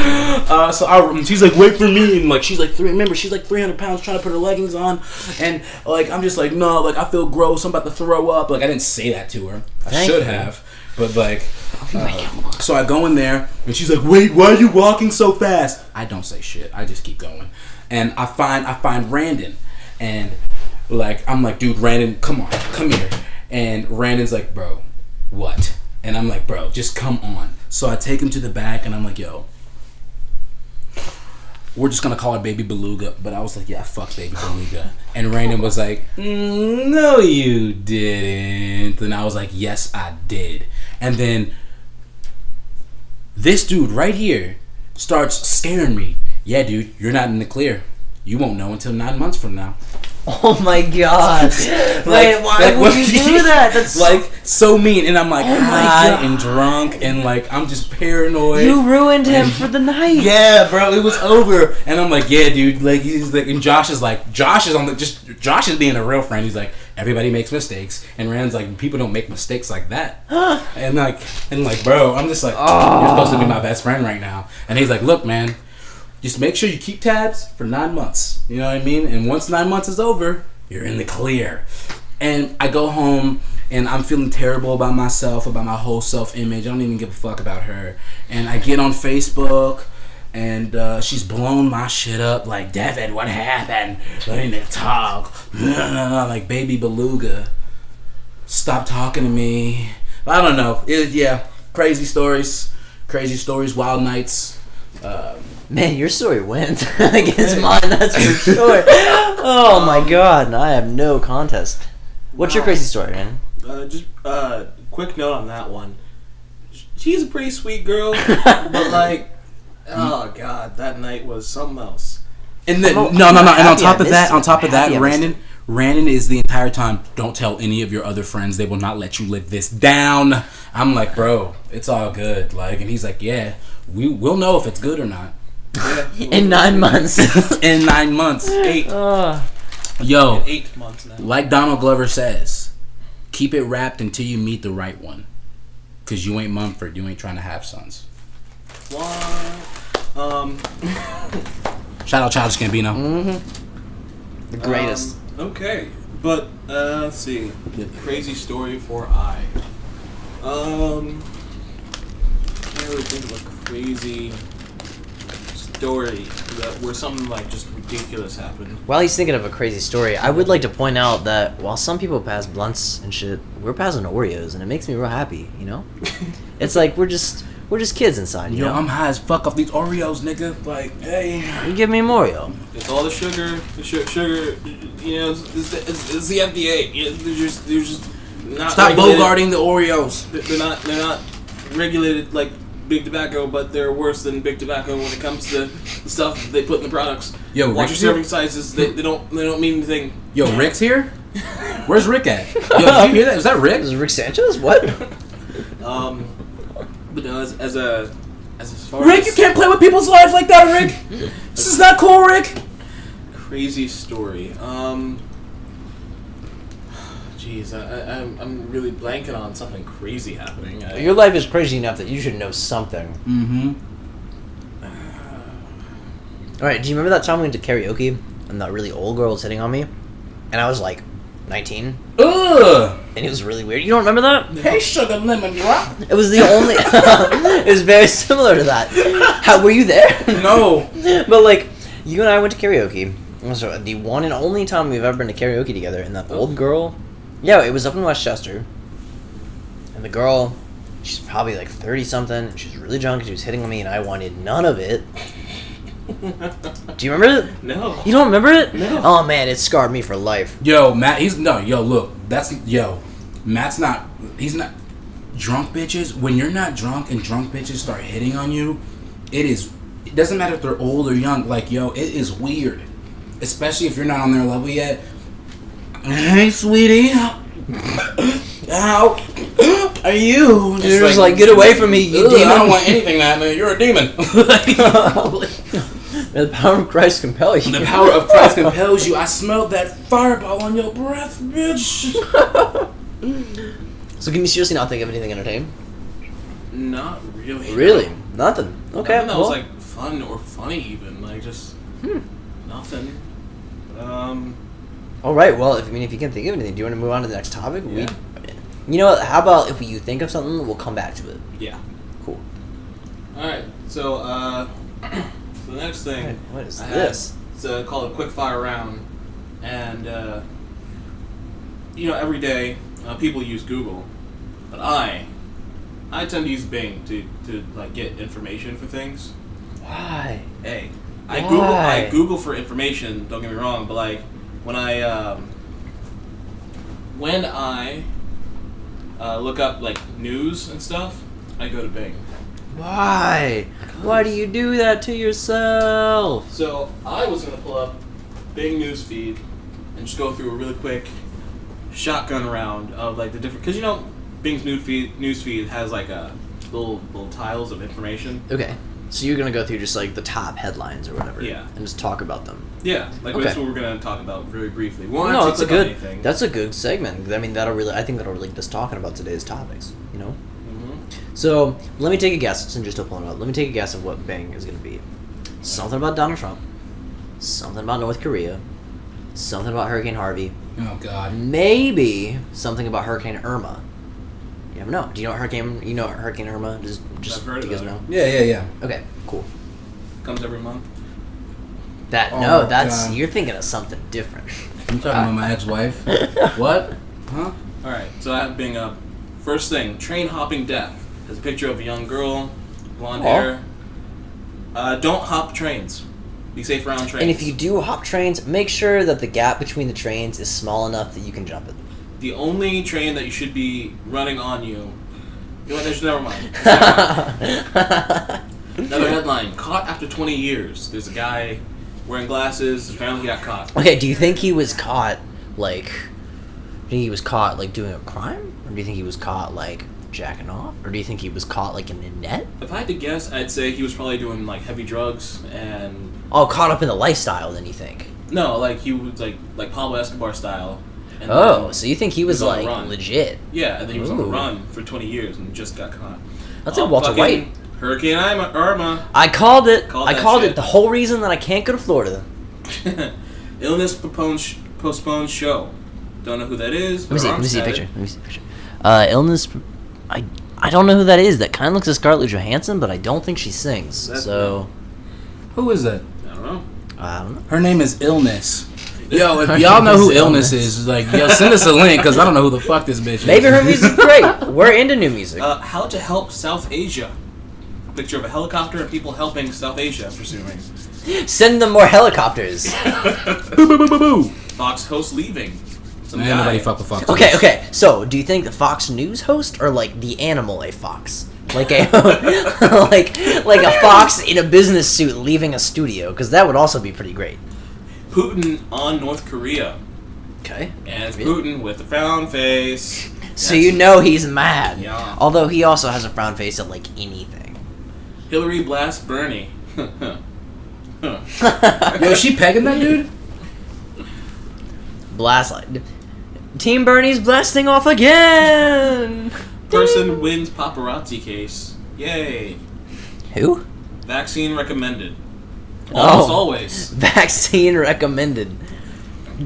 So she's like, wait for me, and like, she's like 300 pounds trying to put her leggings on, and like, I'm just like, no, like, I feel gross, I'm about to throw up. Like, I didn't say that to her. I should have, but like, so I go in there, and she's like, wait, why are you walking so fast? I don't say shit. I just keep going, and I find Brandon, and like, I'm like, dude, Brandon, come here, and Brandon's like, bro, what? And I'm like, bro, just come on. So I take him to the back, and I'm like, yo, we're just going to call her Baby Beluga. But I was like, yeah, fuck Baby Beluga. And Brandon was like, no, you didn't. And I was like, yes, I did. And then this dude right here starts scaring me. Yeah, dude, you're not in the clear. You won't know until 9 months from now. Oh my god! Wait, why would you do that? That's like so mean. And I'm like Oh my high God. and drunk and like I'm just paranoid. you ruined him for the night. Yeah, bro, it was over. And I'm like, yeah, dude. Like he's like, and Josh is Josh is being a real friend. He's like, everybody makes mistakes, and Rand's like, people don't make mistakes like that. and like, bro, I'm just like, you're supposed to be my best friend right now. And he's like, look, man, just make sure you keep tabs for 9 months. You know what I mean? And once 9 months is over, you're in the clear. And I go home and I'm feeling terrible about myself, about my whole self-image. I don't even give a fuck about her. And I get on Facebook and she's blown my shit up like, Devin, what happened? Let me talk. Like Baby Beluga. Stop talking to me. I don't know. Crazy stories, wild nights. Man, your story wins against mine, that's for sure. Oh my god, I have no contest. What's your crazy story, man? Just quick note on that one. She's a pretty sweet girl, but like, oh god, that night was something else. And then no. And on top of that, Randon is the entire time, don't tell any of your other friends. They will not let you live this down. I'm like, bro, it's all good. Like, and he's like, yeah, we'll know if it's good or not. Yeah, In 9 months. In 9 months. 8. Yo, 8 months now. like Donald Glover says, keep it wrapped until you meet the right one. Because you ain't Mumford. You ain't trying to have sons. What? Shout out Childish Gambino. Mm-hmm. The greatest. Okay, but let's see. Crazy story for I. Can't really think of a crazy story where something like just ridiculous happened. While he's thinking of a crazy story, I would like to point out that while some people pass blunts and shit, we're passing Oreos, and it makes me real happy, you know? It's like we're just kids inside, you Yo, know? I'm high as fuck off these Oreos, nigga. Like, hey. You give me an Oreo. It's all the sugar. The sugar. You know, it's the FDA. You know, they're just not. Stop regulated. bogarting the Oreos. They're not regulated like Big Tobacco, but they're worse than Big Tobacco when it comes to the stuff they put in the products. Yo, watch your Rick's serving here? sizes. They don't mean anything. Yo, Rick's here? Where's Rick at? Yo, did you hear that? Is that Rick? This is Rick Sanchez? What? But no, as far Rick, as you can't play with people's lives like that, Rick. This is not cool, Rick. crazy story. Jeez, I'm really blanking on something crazy happening. Your life is crazy enough that you should know something. Mm-hmm. Alright, do you remember that time we went to karaoke and that really old girl was hitting on me? And I was like 19? Ugh. And it was really weird. You don't remember that? Hey, sugar lemon drop. It was the only... it was very similar to that. How were you there? No. But like, you and I went to karaoke. So the one and only time we've ever been to karaoke together, and that old girl... Yeah, it was up in Westchester. And the girl, she's probably like 30-something, and she was really drunk, and she was hitting on me, and I wanted none of it. Do you remember it? No. You don't remember it? No. Oh man, it scarred me for life. Yo, Matt, Matt's not, he's not, drunk bitches, when you're not drunk and drunk bitches start hitting on you, it doesn't matter if they're old or young, like, yo, it is weird. Especially if you're not on their level yet. Hey, sweetie. How are you? You're just like, get away from me, you demon. I don't want anything, man. You're a demon. The power of Christ compels you. The power of Christ compels you. I smelled that fireball on your breath, bitch. So can you seriously not think of anything entertaining? Not really. Really? Nothing. Okay. Nothing that was well. like fun or funny even. Like just nothing. All right. Well, if you can think of anything, do you want to move on to the next topic? Yeah. You know what? How about if you think of something, we'll come back to it. Yeah. Cool. All right. So so the next thing. What is I this? Had, it's called a quick fire round, and every day people use Google, but I tend to use Bing to like get information for things. Why? Hey, Why? I Google for information. Don't get me wrong, but like when I look up like news and stuff, I go to Bing. Why? Why do you do that to yourself? So I was gonna pull up Bing newsfeed, and just go through a really quick shotgun round of like the different, because Bing's news feed has like a little tiles of information. Okay. So you're gonna go through just like the top headlines or whatever, Yeah. and just talk about them. Yeah, like Okay. that's what we're gonna talk about very briefly. We won't No, actually that's a click on good. anything. That's a good segment. I mean, I think that'll really get us talking about today's topics. You know. Mhm. So let me take a guess. Since you're still pulling it up, let me take a guess of what Bing is gonna be. Something about Donald Trump. Something about North Korea. Something about Hurricane Harvey. Oh God. Maybe something about Hurricane Irma. You never know. Do you know Hurricane Irma? Just I've heard do you guys about know? Yeah. Okay, cool. Comes every month. Oh, That's God. you're thinking of something different. I'm talking about my ex-wife. What? Huh? All right, so that being up, first thing, train hopping death. There's a picture of a young girl, blonde Aw. hair. Don't hop trains. Be safe around trains. And if you do hop trains, make sure that the gap between the trains is small enough that you can jump it. The only train that you should be running on you. You know what? Never mind. Another headline: caught after 20 years. There's a guy wearing glasses. Apparently, he got caught. Okay, do you think he was caught like doing a crime? Or do you think he was caught like jacking off? Or do you think he was caught like in a net? If I had to guess, I'd say he was probably doing like heavy drugs and Oh, caught up in the lifestyle then you think? no, like he was like Pablo Escobar style. And Oh, then- so you think he was on the like run. legit. Yeah, and then he was on the Ooh. run for 20 years and just got caught. That's like Walter fucking White. Hurricane Irma. I called it. Called I that called shit. it the whole reason that I can't go to Florida. Illness postponed show. Don't know who that is. Let but me see a Arms picture. had Let me see a picture. Illness. I don't know who that is. That kind of looks like Scarlett Johansson, but I don't think she sings. That's So Who is that? it. I don't know. I don't know. Her name is Illness. Yo, if y'all know who Illness is, like, yo, send us a link because I don't know who the fuck this bitch is. Maybe her music's great. We're into new music. How to help South Asia. Picture of a helicopter and people helping South Asia, I'm presuming. Send them more helicopters. Boo, boo, boo, boo, boo. Fox host leaving. Some Man, guy. nobody fuck with Fox. Okay. So, do you think the Fox News host or like the animal a fox? Like a like a fox in a business suit leaving a studio? Because that would also be pretty great. Putin on North Korea. Okay. And it's Putin with a frown face. So you know he's mad. Yeah. Although he also has a frown face at like anything. Hillary blasts Bernie. Yo, is she pegging that dude? Blast like Team Bernie's blasting off again. Person wins paparazzi case. Yay. Who? Vaccine recommended. Oh. Almost always. Vaccine recommended.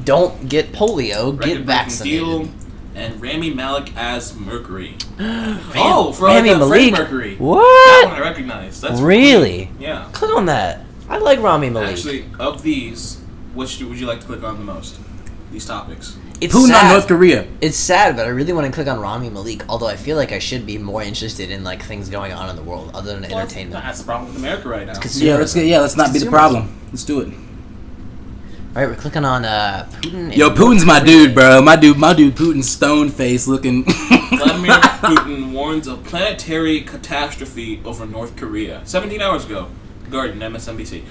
Don't get polio. Get Record-breaking vaccinated. deal. And Rami Malek as Mercury. Oh, for Rami like Freddie Malik. Mercury. That What? one I recognize. That's Really? Yeah. Click on that. I like Rami Malik. Actually, of these, which would you like to click on the most? These topics. It's Putin sad. on North Korea. It's sad, but I really want to click on Rami Malik. Although I feel like I should be more interested in like things going on in the world other than entertainment. That's the problem with America right now. Yeah, let's not be the Consumerism. problem. Let's do it. All right, we're clicking on Putin. Yo, and Putin's my North dude, Korea. bro. My dude, Putin's stone face looking. Vladimir Putin warns of planetary catastrophe over North Korea. 17 hours ago. Guardian, MSNBC.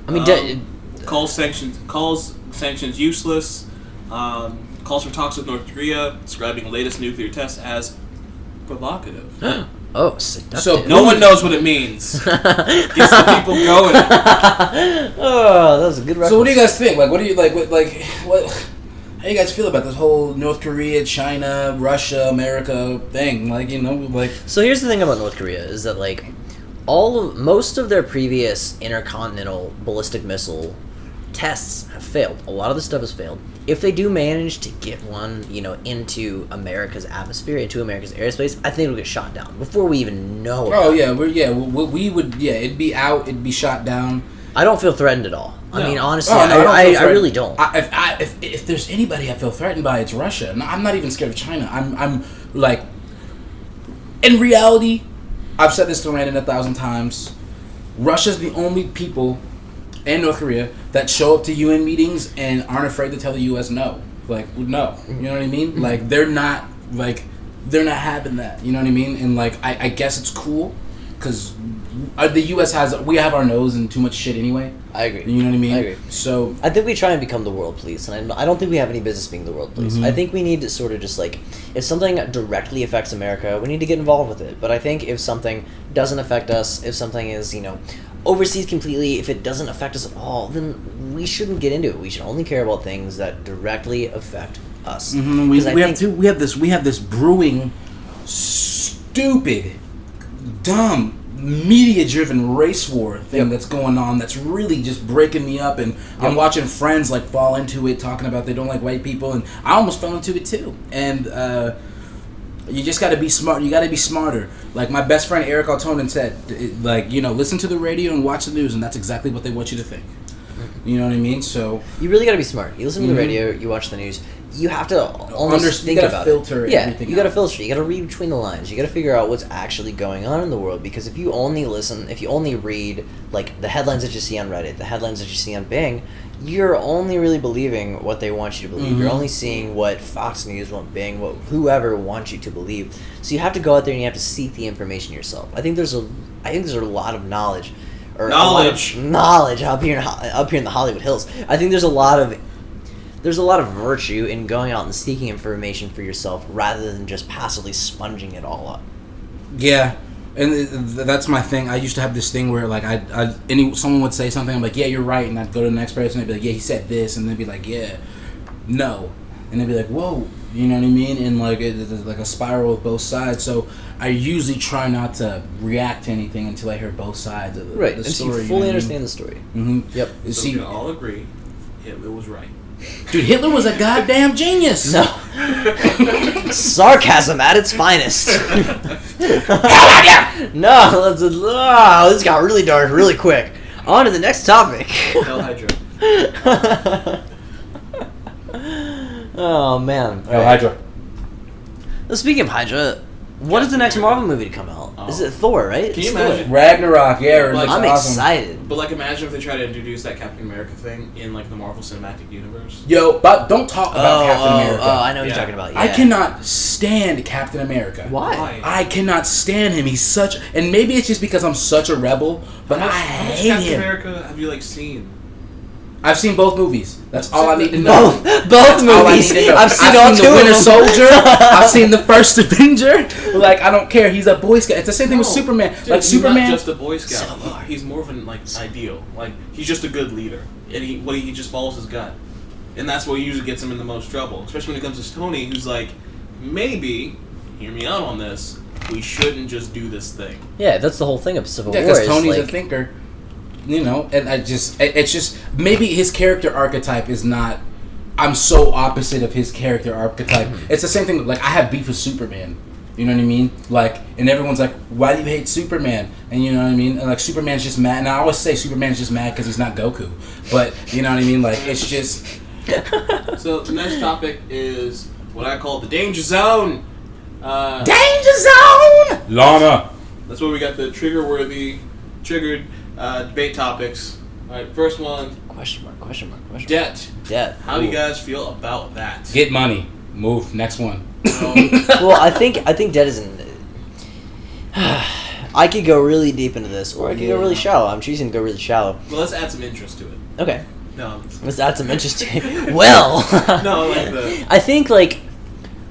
I mean, Calls sanctions useless. Calls for talks with North Korea, describing latest nuclear tests as provocative. oh, seductive. So- No one knows what it means. Gets the people going. Oh, that was a good reference. So what do you guys think? Like, what do you like? What? How do you guys feel about this whole North Korea, China, Russia, America thing? Like, you know, like. So here's the thing about North Korea is that like most of their previous intercontinental ballistic missile tests have failed. A lot of the stuff has failed. If they do manage to get one, into America's atmosphere, into America's airspace, I think it'll get shot down before we even know. Oh about it. yeah, we would it'd be out, it'd be shot down. I don't feel threatened at all. I No. mean, honestly, Oh, no, don't feel I threatened. really don't. If there's anybody I feel threatened by, it's Russia. No, I'm not even scared of China. I'm like, in reality, I've said this to Landon 1,000 times. Russia's the only people, and North Korea, that show up to UN meetings and aren't afraid to tell the U.S. no. Like, no. You know what I mean? Like, they're not having that. You know what I mean? And like, I guess it's cool, because the U.S. we have our nose in too much shit anyway. I agree. You know what I mean? I agree. So I think we try and become the world police, and I don't think we have any business being the world police. Mhm. I think we need to sort of just like, if something directly affects America, we need to get involved with it. But I think if something doesn't affect us, if something is, overseas completely, if it doesn't affect us at all, then we shouldn't get into it. We should only care about things that directly affect us. mhm, we have this brewing, stupid, dumb, media-driven race war thing that's going on that's really just breaking me up, and I'm watching friends like fall into it, talking about they don't like white people, and I almost fell into it too. And you just got to be smart. You got to be smarter. Like my best friend Eric Altonen said, listen to the radio and watch the news, and that's exactly what they want you to think. You know what I mean? So you really got to be smart. You listen to the radio, you watch the news. You have to almost think about filter it. Yeah, everything you got to out. filter. You got to read between the lines. You got to figure out what's actually going on in the world. Because if you only read like the headlines that you see on Reddit, the headlines that you see on Bing, you're only really believing what they want you to believe. Mhm. You're only seeing what Fox News, what Bing, what whoever wants you to believe. So you have to go out there and you have to seek the information yourself. I think there's a lot of knowledge. Knowledge up here in the Hollywood Hills. I think there's a lot of virtue in going out and seeking information for yourself rather than just passively sponging it all up. yeah, and that's my thing. I used to have this thing where like someone would say something, I'm like, yeah, you're right, and I'd go to the next person and they'd be like, yeah, he said this, and they'd be like, yeah, no, and they'd be like, whoa, you know what I mean? And like it's like a spiral with both sides. So I usually try not to react to anything until I hear both sides of the Right, the until story. you fully understand the story. Mm-hmm. Yep. So See, we can all agree Hitler was right. dude, Hitler was a goddamn genius. No. Sarcasm at its finest. No, this got really dark really quick. On to the next topic. Hell Hydra. Oh, man. Hell Hydra. Well, speaking of Hydra, what is the next Marvel movie to come out? Is it Thor, right? Can you It's Thor. imagine? Ragnarok, yeah, it Like, looks I'm awesome. excited. But like, imagine if they try to introduce that Captain America thing in like the Marvel Cinematic Universe. Yo, but don't talk about Captain America. Oh, I know what Yeah. you're talking about. Yeah. I cannot stand Captain America. Why? I cannot stand him. He's such, and maybe it's just because I'm such a rebel, but I How much hate Captain him. America have you like seen? I've seen both movies. That's all I need to know. Both That's all I movies. need to know. I've seen all the two of Winter them. Soldier. I've seen the first Avenger. Like I don't care. He's a Boy Scout. It's the same thing with No. Superman. Dude, Like he's Superman. not just a Boy Scout. Civil War. He's more of an like ideal. Like he's just a good leader, and he just follows his gut, and that's what usually gets him in the most trouble. Especially when it comes to Tony, who's like, maybe, hear me out on this. We shouldn't just do this thing. Yeah, that's the whole thing of Civil Yeah, War. because is Tony's a like, thinker. You know, and it's just maybe his character archetype is not. I'm so opposite of his character archetype. It's the same thing. Like I have beef with Superman. You know what I mean? Like, and everyone's like, "Why do you hate Superman?" And you know what I mean? And like, Superman's just mad. And I always say Superman's just mad because he's not Goku. But you know what I mean? Like, it's just. So the next topic is what I call the danger zone. Danger zone. Llama. That's where we got the triggered debate topics. All right, first one, question mark. debt. Debt. How do you guys feel about that? Get money. Move. Next one. Well, I think debt is in. I could go really deep into this, or I could go really shallow. I'm choosing to go really shallow. Well, let's add some interest to it. Okay, No, let's add some interesting. Well, no, like the I think like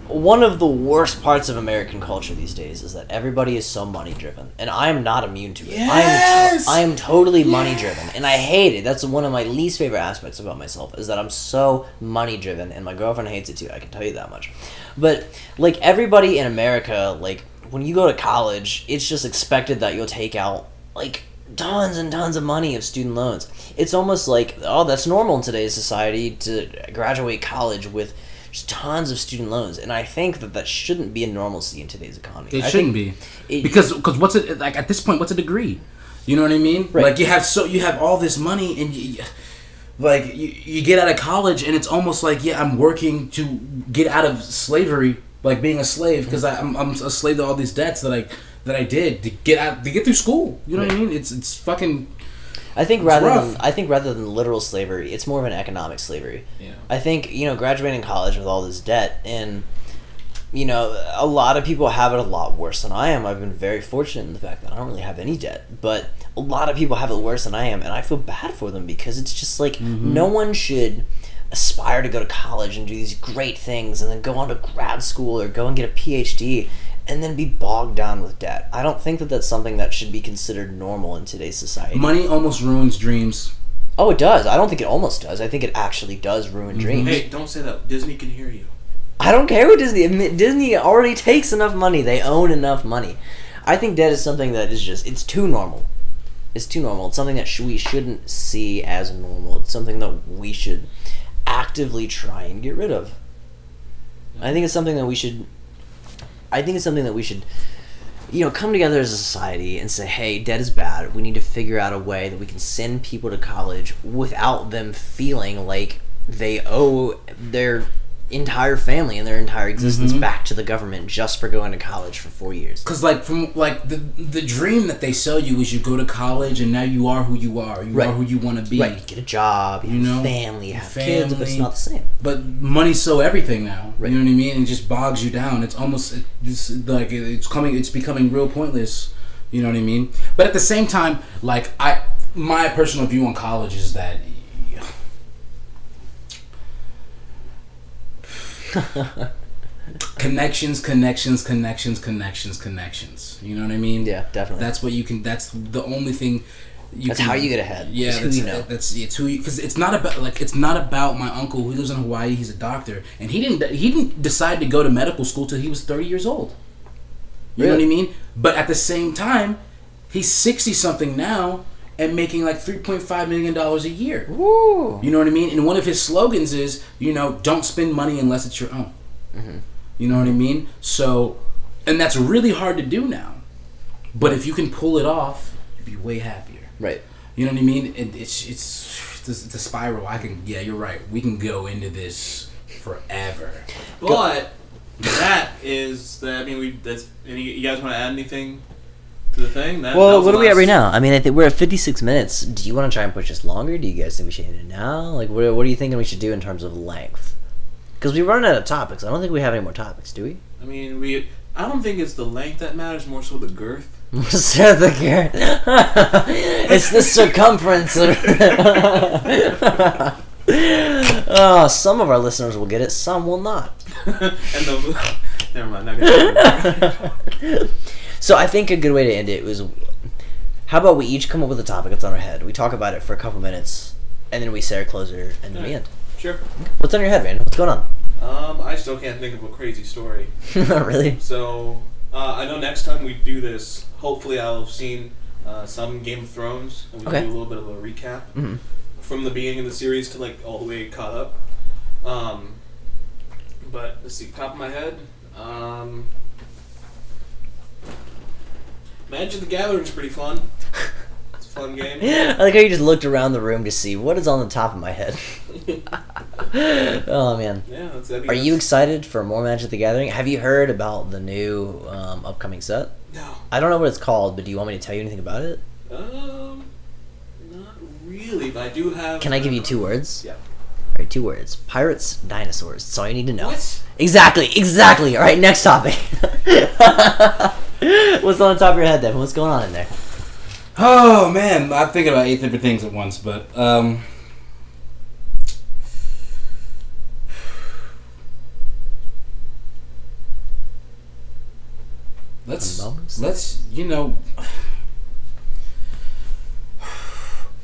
one of the worst parts of American culture these days is that everybody is so money driven, and I am not immune to it. Yes! I am totally money driven, and I hate it. That's one of my least favorite aspects about myself is that I'm so money driven, and my girlfriend hates it too. I can tell you that much. But like everybody in America, like when you go to college, it's just expected that you'll take out like tons and tons of money of student loans. It's almost like, oh, that's normal in today's society to graduate college with just tons of student loans, and I think that shouldn't be a normalcy in today's economy. It I shouldn't think be because what's it like at this point? What's a degree? You know what I mean? Right. Like you have all this money and you get out of college and it's almost like I'm working to get out of slavery, like being a slave because I'm a slave to all these debts that I did to get through school. You know what I mean? It's fucking. I think rough. rather than literal slavery, it's more of an economic slavery. yeah. I think graduating college with all this debt, and you know, a lot of people have it a lot worse than I am. I've been very fortunate in the fact that I don't really have any debt, but a lot of people have it worse than I am, and I feel bad for them because it's just like no one should aspire to go to college and do these great things and then go on to grad school or go and get a PhD and then be bogged down with debt. I don't think that that's something that should be considered normal in today's society. Money almost ruins dreams. Oh, it does. I don't think it almost does. I think it actually does ruin dreams. Hey, don't say that. Disney can hear you. I don't care what Disney... Disney already takes enough money. They own enough money. I think debt is something that is just... It's too normal. It's too normal. It's something that we shouldn't see as normal. It's something that we should actively try and get rid of. I think it's something that we should... You know, come together as a society and say, hey, debt is bad. We need to figure out a way that we can send people to college without them feeling like they owe their entire family and their entire existence back to the government just for going to college for 4 years. Because the dream that they sell you is you go to college and now you are who you are. You are who you want to be. Right. You get a job, you have family, you have kids, but it's not the same. But money's so everything now. Right. You know what I mean? It just bogs you down. It's almost it's becoming real pointless. You know what I mean? But at the same time, like my personal view on college is that connections. You know what I mean? Yeah, definitely. That's what you can. That's the only thing. That's how you get ahead. Yeah, it's who you know. It's who you. Because it's not about my uncle who lives in Hawaii. He's a doctor, and he didn't decide to go to medical school till he was 30 years old. You know what I mean? But at the same time, he's 60 something now and making like $3.5 million a year. Woo. You know what I mean? And one of his slogans is, don't spend money unless it's your own. Mm-hmm. You know what I mean? So, and that's really hard to do now. But if you can pull it off, you'll be way happier. Right. You know what I mean? It's a spiral. Yeah, you're right. We can go into this forever. But that is, you guys want to add anything to the thing? Well, what are we at right now? I mean, I think we're at 56 minutes. Do you want to try and push this longer? Do you guys think we should end it now? Like, what are you thinking we should do in terms of length? Because we run out of topics. I don't think we have any more topics, do we? I mean, I don't think it's the length that matters, more so the girth. It's the circumference. Some of our listeners will get it, some will not. Never mind. Not gonna So I think a good way to end it was, how about we each come up with a topic that's on our head. We talk about it for a couple minutes, and then we say our closer, and then we end. Sure. What's on your head, man? What's going on? I still can't think of a crazy story. Really? So, I know next time we do this, hopefully I'll have seen some Game of Thrones, and we can do a little bit of a recap from the beginning of the series to like all the way caught up. But let's see, top of my head, Magic the Gathering is pretty fun. It's a fun game. I like how you just looked around the room to see what is on the top of my head. Oh man. Yeah, Are you excited for more Magic the Gathering? Have you heard about the new upcoming set? No. I don't know what it's called, but do you want me to tell you anything about it? Not really, but I do have... Can I give you 2 words? Yeah. Alright, 2 words. Pirates, dinosaurs. That's all you need to know. What? Exactly. Alright, next topic. What's on the top of your head, Devin? What's going on in there? Oh man, I'm thinking about 8 different things at once, but let's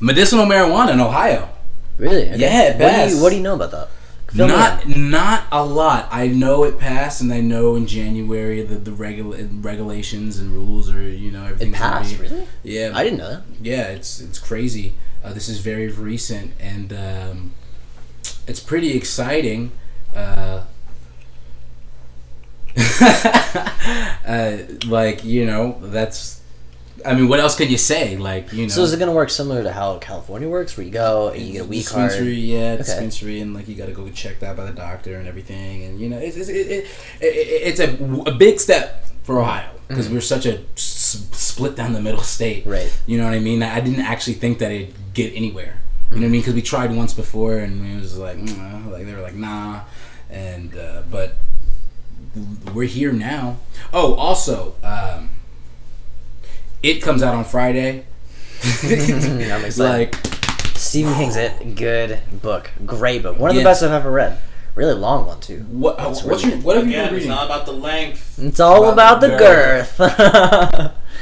medicinal marijuana in Ohio. Really? Okay. Yeah, it passed. What do you know about that? Not a lot. I know it passed, and I know in January the regulations and rules are everything's It passed, really? Yeah, I didn't know that. Yeah, it's crazy. This is very recent, and it's pretty exciting. That's. I mean, what else can you say? So is it gonna work similar to how California works, where you go and you get a weed card? Dispensary, and you got to go get checked out by the doctor and everything, and it's a big step for Ohio because we're such a split down the middle state. Right. You know what I mean? I didn't actually think that it'd get anywhere. You know what I mean? Because we tried once before, and it was like they were like, nah, and but we're here now. Oh, also, It comes out on Friday. I'm excited. Like, Stephen King's It, good book, great book, one of the Yeah. best I've ever read. Really long one too. what have you been Again, it's reading? not about the length. It's all about the girth.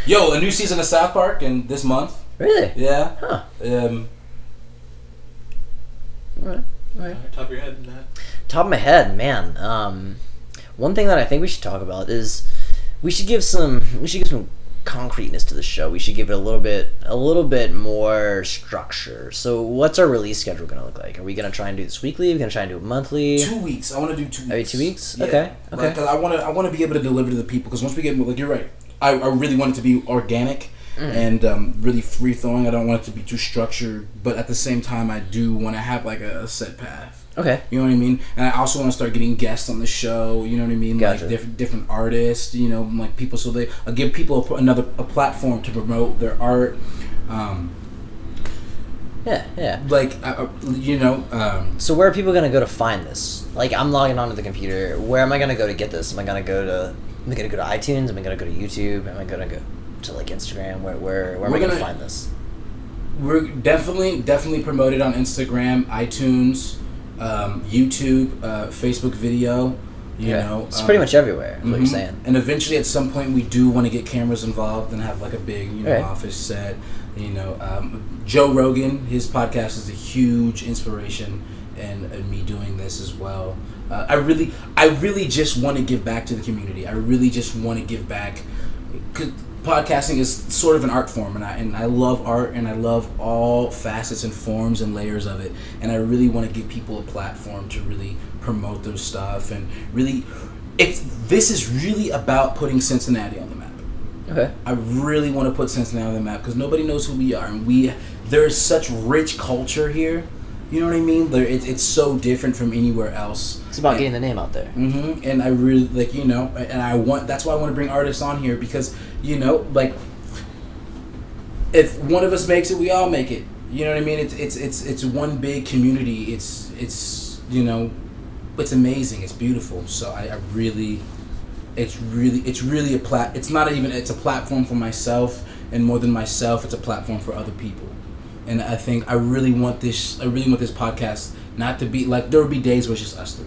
Yo, a new season of South Park in this month. Really? Yeah. Huh. Top of your head, Matt. Top of my head, man. One thing that I think we should talk about is we should give some concreteness to the show. We should give it a little bit more structure. So, what's our release schedule gonna look like? Are we gonna try and do this weekly? Are we gonna try and do it monthly? 2 weeks. I want to do 2 weeks. Maybe 2 weeks? Yeah. Okay. Like, 'cause I want to be able to deliver to the people. Because once we get, like, you're right. I really want it to be organic and really free flowing. I don't want it to be too structured, but at the same time, I do want to have like a set path. Okay. You know what I mean? And I also want to start getting guests on the show. You know what I mean? Gotcha. Like different artists. You know, like people, so they give people a platform to promote their art. Yeah. Like you know. So where are people gonna go to find this? Like, I'm logging onto the computer. Where am I gonna go to get this? Am I gonna go to iTunes? Am I gonna go to YouTube? Am I gonna go to like Instagram? Where am I gonna find this? We're definitely promoted on Instagram, iTunes, YouTube, Facebook video. You know, it's pretty much everywhere. Is what you're mhm. saying. And eventually, at some point, we do want to get cameras involved and have like a big, Right. office set. You know, Joe Rogan, his podcast is a huge inspiration, and me doing this as well. I really just want to give back to the community. I really just want to give back. 'Cause podcasting is sort of an art form, and I love art, and I love all facets and forms and layers of it, and I really want to give people a platform to really promote their stuff, and really, this is really about putting Cincinnati on the map. Okay. I really want to put Cincinnati on the map because nobody knows who we are, and there's such rich culture here. You know what I mean? It's so different from anywhere else. It's about getting the name out there. Mm-hmm. And I really and that's why I want to bring artists on here because like if one of us makes it, we all make it. You know what I mean? It's one big community. It's amazing. It's beautiful. So it's really it's a platform for myself, and more than myself, it's a platform for other people. And I think I really want this podcast not to be like, there will be days where it's just us three.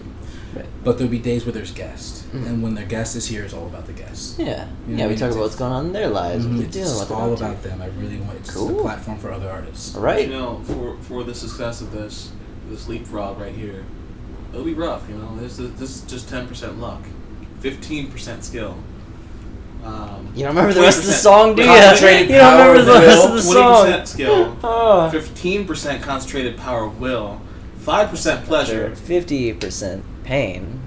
Right. But there'll be days where there's guests. And when their guest is here, it's all about the guests. Yeah. You know We what I talk mean? about what's going on in their lives, what they're It's doing, just what they're all up to. about them. I really want it's just Cool. a platform for other artists. All right. For the success of this leapfrog right here, it'll be rough. This is just 10% luck, 15% skill. You don't remember the rest of the 20% song, do you? concentrated You don't remember the power of rest of will, the song. 20% skill, Oh. 15% concentrated power of will, 5% pleasure. 50% pain.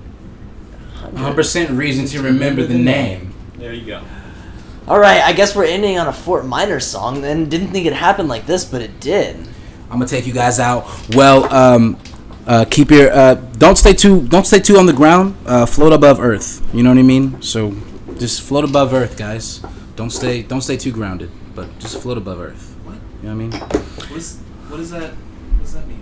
100% reason to remember the name. There you go. All right, I guess we're ending on a Fort Minor song. And didn't think it happened like this, but it did. I'm gonna take you guys out. Well, keep your don't stay too on the ground. Float above earth. You know what I mean? So just float above earth, guys. Don't stay too grounded, but just float above earth. What? You know what I mean? What does that mean?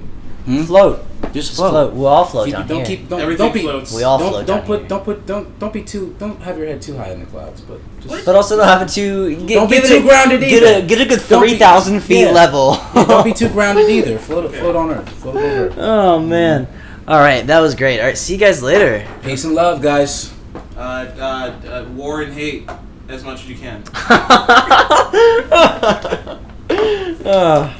Float. Just Float. float. We'll all float down Don't here. Everything be. floats. We all float down here. Don't have your head too high in the clouds, but just But also don't have it too... Don't be too grounded either. Get a good Don't be- 3,000 feet yeah. level. Yeah, don't be too grounded either. Float on earth. Float over earth. Oh, man. All right, that was great. All right, see you guys later. Peace and love, guys. War and hate as much as you can. Oh.